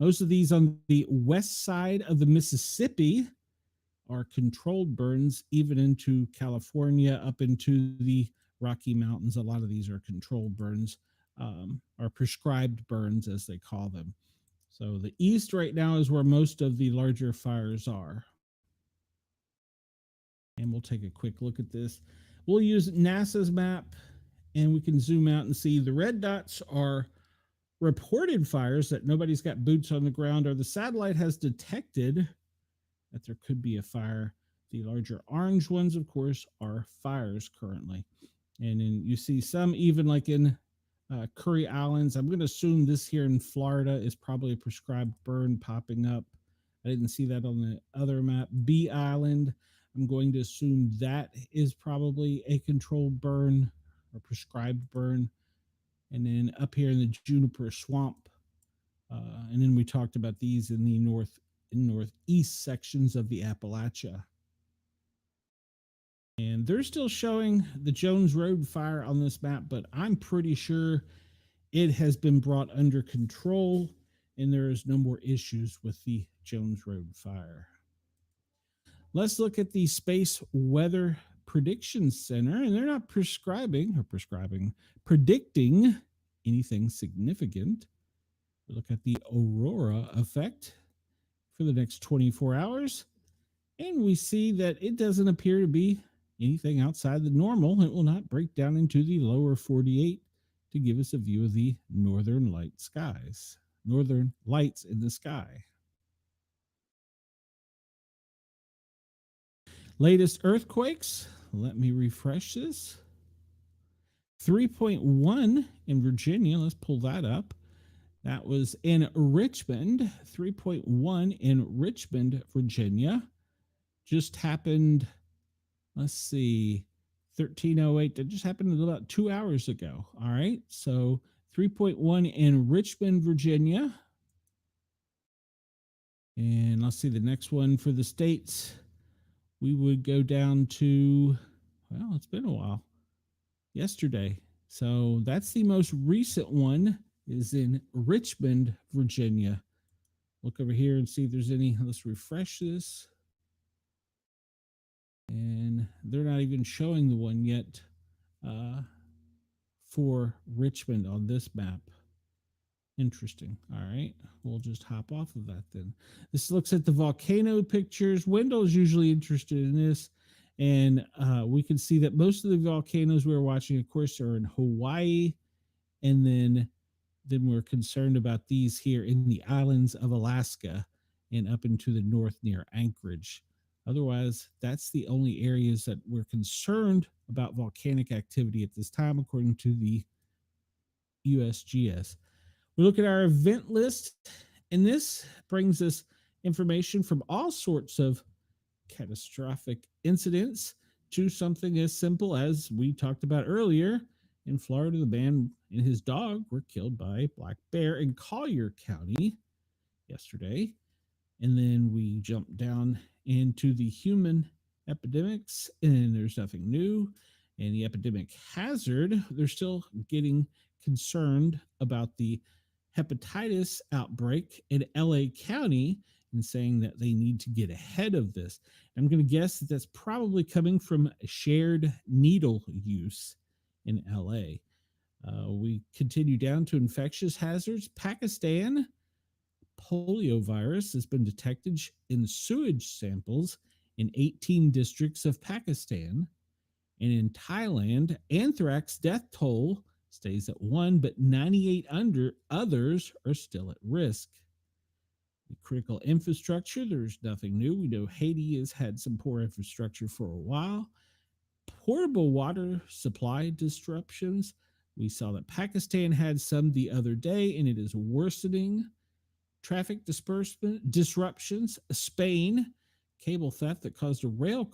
Most of these on the west side of the Mississippi are controlled burns, even into California, up into the Rocky Mountains. A lot of these are controlled burns, are prescribed burns, as they call them. So the east right now is where most of the larger fires are. And we'll take a quick look at this. We'll use NASA's map, and we can zoom out and see the red dots are reported fires that nobody's got boots on the ground, or the satellite has detected that there could be a fire. The larger orange ones, of course, are fires currently. And then you see some even like in Curry Islands. I'm going to assume this here in Florida is probably a prescribed burn popping up. I didn't see that on the other map. Bee Island, I'm going to assume that is probably a controlled burn or prescribed burn. And then up here in the Juniper Swamp, and then we talked about these in the northeast sections of the Appalachia. And they're still showing the Jones Road fire on this map, but I'm pretty sure it has been brought under control and there is no more issues with the Jones Road fire. Let's look at the Space Weather Prediction Center, and they're not predicting anything significant. We look at the aurora effect for the next 24 hours, and we see that it doesn't appear to be anything outside the normal. It will not break down into the lower 48 to give us a view of the northern lights in the sky. Latest earthquakes. Let me refresh this. 3.1 in Virginia. Let's pull that up. That was in Richmond. 3.1 in Richmond, Virginia. Just happened, let's see, 1308. That just happened about 2 hours ago. All right. So 3.1 in Richmond, Virginia. And let's see the next one for the states. We would go down to, well, it's been a while, yesterday. So that's the most recent one, is in Richmond, Virginia. Look over here and see if there's any. Let's refresh this. And they're not even showing the one yet for Richmond on this map. Interesting. All right. We'll just hop off of that then. This looks at the volcano pictures. Wendell's usually interested in this. And we can see that most of the volcanoes we're watching, of course, are in Hawaii. And then we're concerned about these here in the islands of Alaska and up into the north near Anchorage. Otherwise, that's the only areas that we're concerned about volcanic activity at this time, according to the USGS. We look at our event list, and this brings us information from all sorts of catastrophic incidents to something as simple as we talked about earlier. In Florida, the man and his dog were killed by a black bear in Collier County yesterday. And then we jump down into the human epidemics, and there's nothing new. And the epidemic hazard, they're still getting concerned about the hepatitis outbreak in LA County and saying that they need to get ahead of this. I'm going to guess that that's probably coming from shared needle use in LA. We continue down to infectious hazards. Pakistan polio virus has been detected in sewage samples in 18 districts of Pakistan. And in Thailand, anthrax death toll stays at 1, but 98 others are still at risk. The critical infrastructure, there's nothing new. We know Haiti has had some poor infrastructure for a while. Portable water supply disruptions. We saw that Pakistan had some the other day, and it is worsening. Traffic disruptions. Spain, cable theft that caused a rail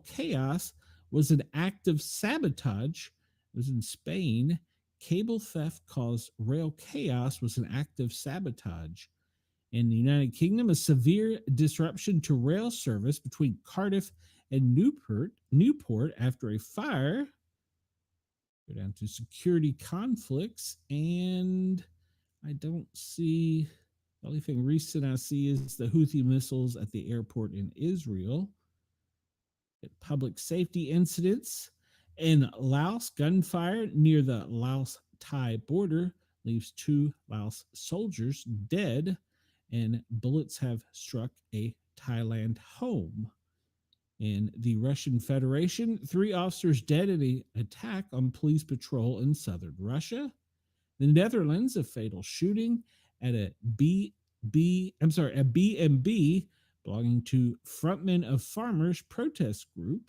chaos was an act of sabotage. It was in Spain. Cable theft caused rail chaos was an act of sabotage. In the United Kingdom, a severe disruption to rail service between Cardiff and Newport after a fire. Go down to security conflicts, and I don't see. The only thing recent I see is the Houthi missiles at the airport in Israel. Public safety incidents in Laos, gunfire near the Laos-Thai border leaves 2 Laos soldiers dead, and bullets have struck a Thailand home. In the Russian Federation, 3 officers dead in an attack on police patrol in southern Russia. The Netherlands, a fatal shooting at a B&B belonging to Frontmen of Farmers protest group.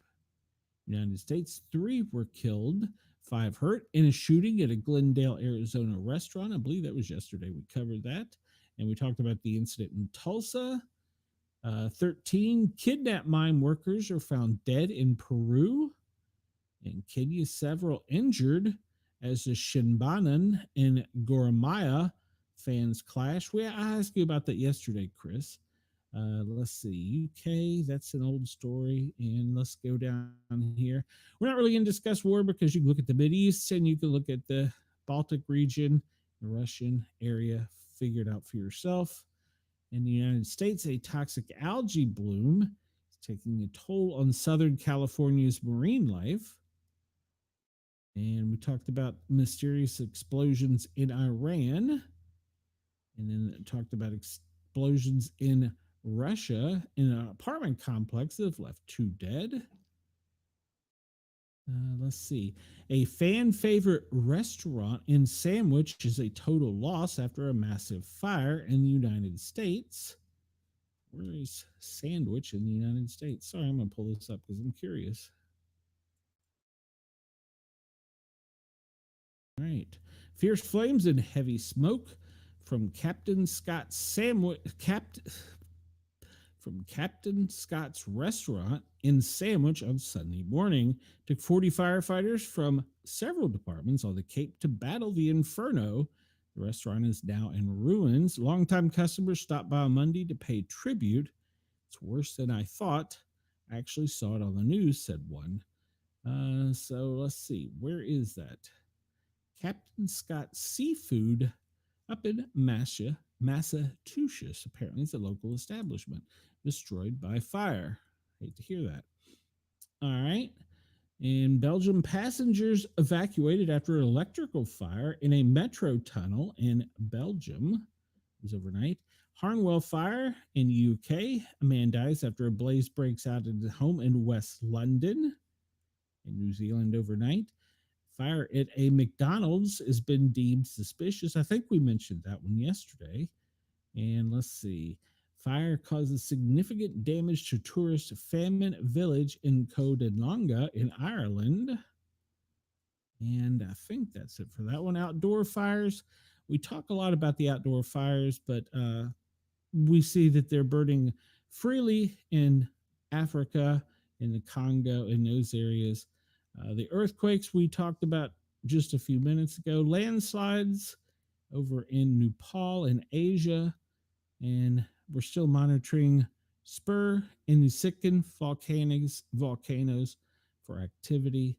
United States, 3 were killed, 5 hurt in a shooting at a Glendale, Arizona restaurant. I believe that was yesterday. We covered that. And we talked about the incident in Tulsa. 13 kidnapped mine workers are found dead in Peru. In Kenya, several injured as the Shinbanan and Gormaya fans clash. I asked you about that yesterday, Chris. Let's see, UK, that's an old story. And let's go down here. We're not really going to discuss war because you can look at the Mideast and you can look at the Baltic region, the Russian area, figure it out for yourself. In the United States, a toxic algae bloom is taking a toll on Southern California's marine life. And we talked about mysterious explosions in Iran. And then talked about explosions in Russia in an apartment complex that have left 2 dead. Let's see. A fan favorite restaurant in Sandwich is a total loss after a massive fire in the United States. Where is Sandwich in the United States? Sorry, I'm going to pull this up because I'm curious. All right. Fierce flames and heavy smoke from Captain Scott's restaurant in Sandwich on Sunday morning took 40 firefighters from several departments on the Cape to battle the inferno. The restaurant is now in ruins. Longtime customers stopped by on Monday to pay tribute. It's worse than I thought. I actually saw it on the news, said one. So let's see. Where is that? Captain Scott Seafood up in Massachusetts. Apparently, it's a local establishment destroyed by fire. Hate to hear that. All right. In Belgium, passengers evacuated after an electrical fire in a metro tunnel in Belgium. It was overnight. Harnwell fire in UK. A man dies after a blaze breaks out in his home in West London. In New Zealand overnight. Fire at a McDonald's has been deemed suspicious. I think we mentioned that one yesterday. And let's see. Fire causes significant damage to tourist famine village in Codenonga in Ireland. And I think that's it for that one. Outdoor fires. We talk a lot about the outdoor fires, but we see that they're burning freely in Africa, in the Congo, in those areas. The earthquakes we talked about just a few minutes ago, landslides over in Nepal in Asia, and we're still monitoring Spur and the Sikkim volcanoes for activity,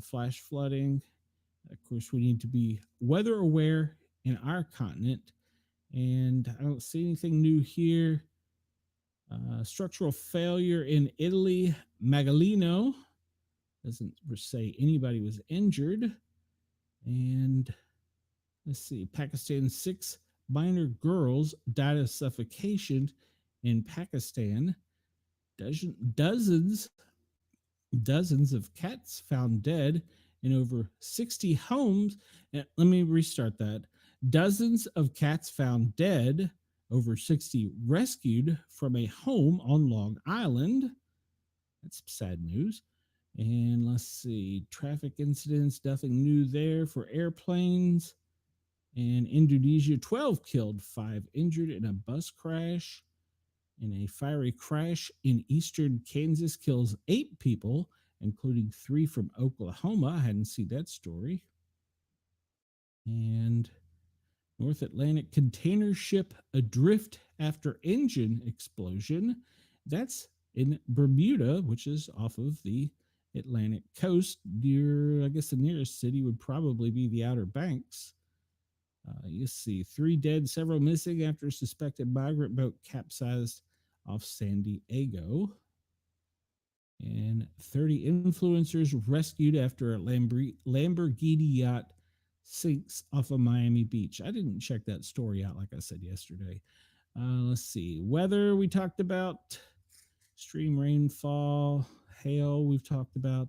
flash flooding. Of course, we need to be weather aware in our continent, and I don't see anything new here. Structural failure in Italy, Magalino doesn't say anybody was injured. And let's see, Pakistan, 6 minor girls died of suffocation in Pakistan. Dozens of cats found dead in over 60 homes. And let me restart that. Dozens of cats found dead, over 60 rescued from a home on Long Island. That's sad news. And let's see, traffic incidents, nothing new there for airplanes. And Indonesia, 12 killed, 5 injured in a bus crash. In a fiery crash in eastern Kansas, kills 8 people, including 3 from Oklahoma. I hadn't seen that story. And North Atlantic container ship adrift after engine explosion. That's in Bermuda, which is off of the Atlantic coast. Near, I guess the nearest city would probably be the Outer Banks. You see 3 dead, several missing after a suspected migrant boat capsized off San Diego. And 30 influencers rescued after a Lamborghini yacht sinks off of Miami Beach. I didn't check that story out, like I said yesterday. Let's see. Weather, we talked about. Extreme rainfall, hail, we've talked about.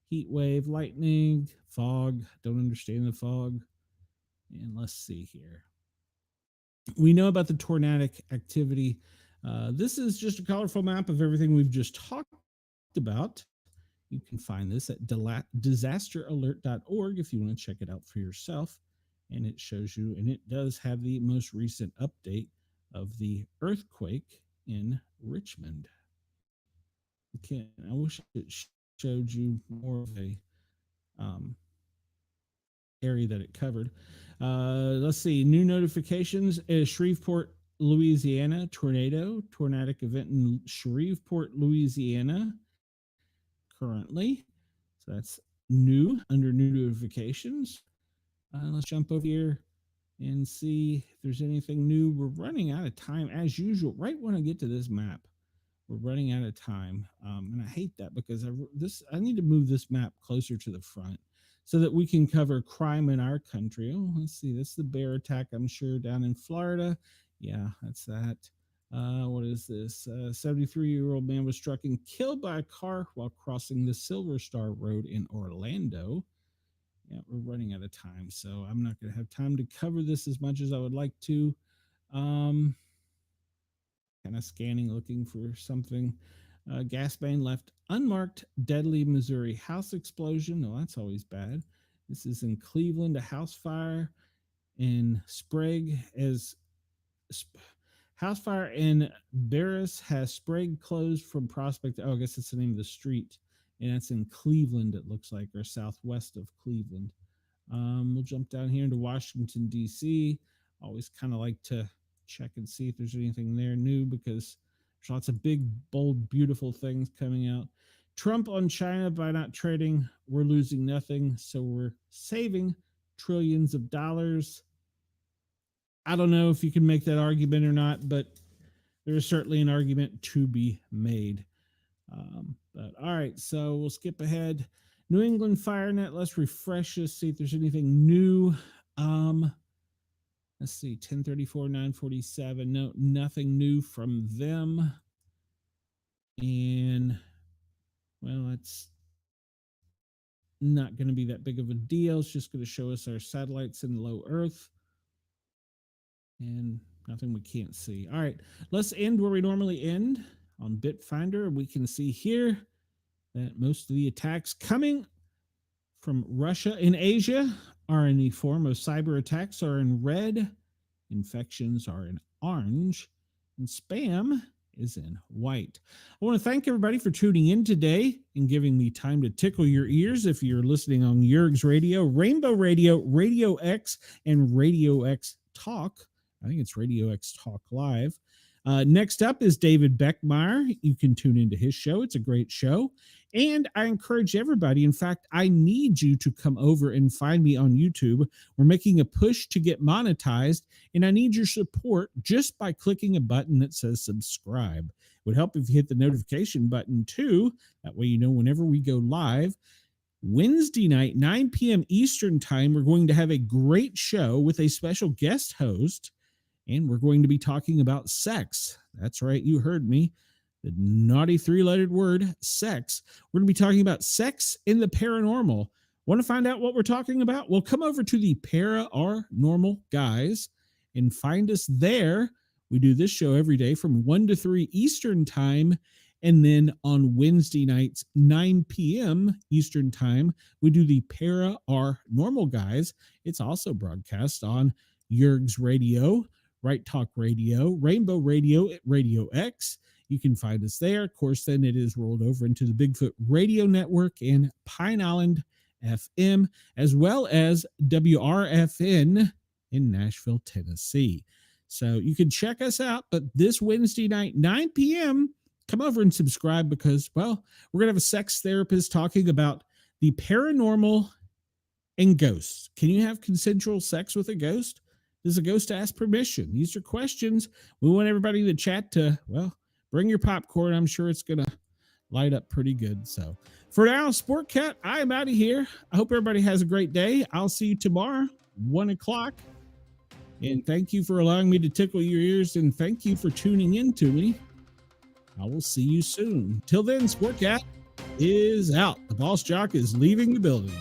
Heat wave, lightning, fog. Don't understand the fog. And let's see here. We know about the tornadic activity. This is just a colorful map of everything we've just talked about. You can find this at disasteralert.org if you want to check it out for yourself. And it shows you, and it does have the most recent update of the earthquake in Richmond. I wish it showed you more of a area that it covered. Let's see, new notifications is Shreveport, Louisiana, tornadic event in Shreveport, Louisiana currently. So that's new under new notifications. Let's jump over here and see if there's anything new. We're running out of time as usual. Right when I get to this map, we're running out of time, and I hate that because I need to move this map closer to the front so that we can cover crime in our country. Oh, let's see. That's the bear attack, I'm sure, down in Florida. Yeah, that's that. What is this? 73-year-old man was struck and killed by a car while crossing the Silver Star Road in Orlando. Yeah, we're running out of time, so I'm not going to have time to cover this as much as I would like to. Kind of scanning, looking for something. Gas main left unmarked, deadly Missouri house explosion. No, that's always bad. This is in Cleveland, a house fire in Sprague house fire in Barris has Sprague closed from Prospect. Oh, I guess it's the name of the street, and that's in Cleveland, it looks like, or southwest of Cleveland. We'll jump down here into Washington, D.C. Always kind of like to check and see if there's anything there new because there's lots of big, bold, beautiful things coming out. Trump on China, by not trading, we're losing nothing, so we're saving trillions of dollars. I don't know if you can make that argument or not, but there's certainly an argument to be made. But all right, so we'll skip ahead. New England FireNet, let's refresh this, see if there's anything new. Let's see, 1034, 947. No, nothing new from them. And, well, that's not going to be that big of a deal. It's just going to show us our satellites in low Earth. And Nothing we can't see. All right, let's end where we normally end on Bitfinder. We can see here that most of the attacks coming from Russia and Asia are in the form of cyber attacks are in red, infections are in orange, and spam is in white. I want to thank everybody for tuning in today and giving me time to tickle your ears. If you're listening on Yerg's Radio, Rainbow Radio, Radio X, and Radio X Talk, I think it's Radio X Talk Live. Next up is David Beckmeyer. You can tune into his show. It's a great show. And I encourage everybody, in fact, I need you to come over and find me on YouTube. We're making a push to get monetized, and I need your support just by clicking a button that says subscribe. It would help if you hit the notification button too. That way you know whenever we go live. Wednesday night, 9 p.m. Eastern time, we're going to have a great show with a special guest host, and we're going to be talking about sex. That's right, you heard me. The naughty three-lettered word, sex. We're going to be talking about sex in the paranormal. Want to find out what we're talking about? Well, come over to the Paranormal Guys and find us there. We do this show every day from 1 to 3 Eastern time. And then on Wednesday nights, 9 p.m. Eastern time, we do the Paranormal Guys. It's also broadcast on Yerg's Radio, Right Talk Radio, Rainbow Radio at Radio X. You can find us there. Of course, then it is rolled over into the Bigfoot Radio Network and Pine Island FM, as well as WRFN in Nashville, Tennessee. So you can check us out. But this Wednesday night, 9 p.m., come over and subscribe because, well, we're going to have a sex therapist talking about the paranormal and ghosts. Can you have consensual sex with a ghost? Does a ghost ask permission? These are questions. We want everybody in the chat to, well, bring your popcorn. I'm sure it's going to light up pretty good. So for now, Sportcat, I am out of here. I hope everybody has a great day. I'll see you tomorrow, 1 o'clock. And thank you for allowing me to tickle your ears. And thank you for tuning in to me. I will see you soon. Till then, Sportcat is out. The boss jock is leaving the building.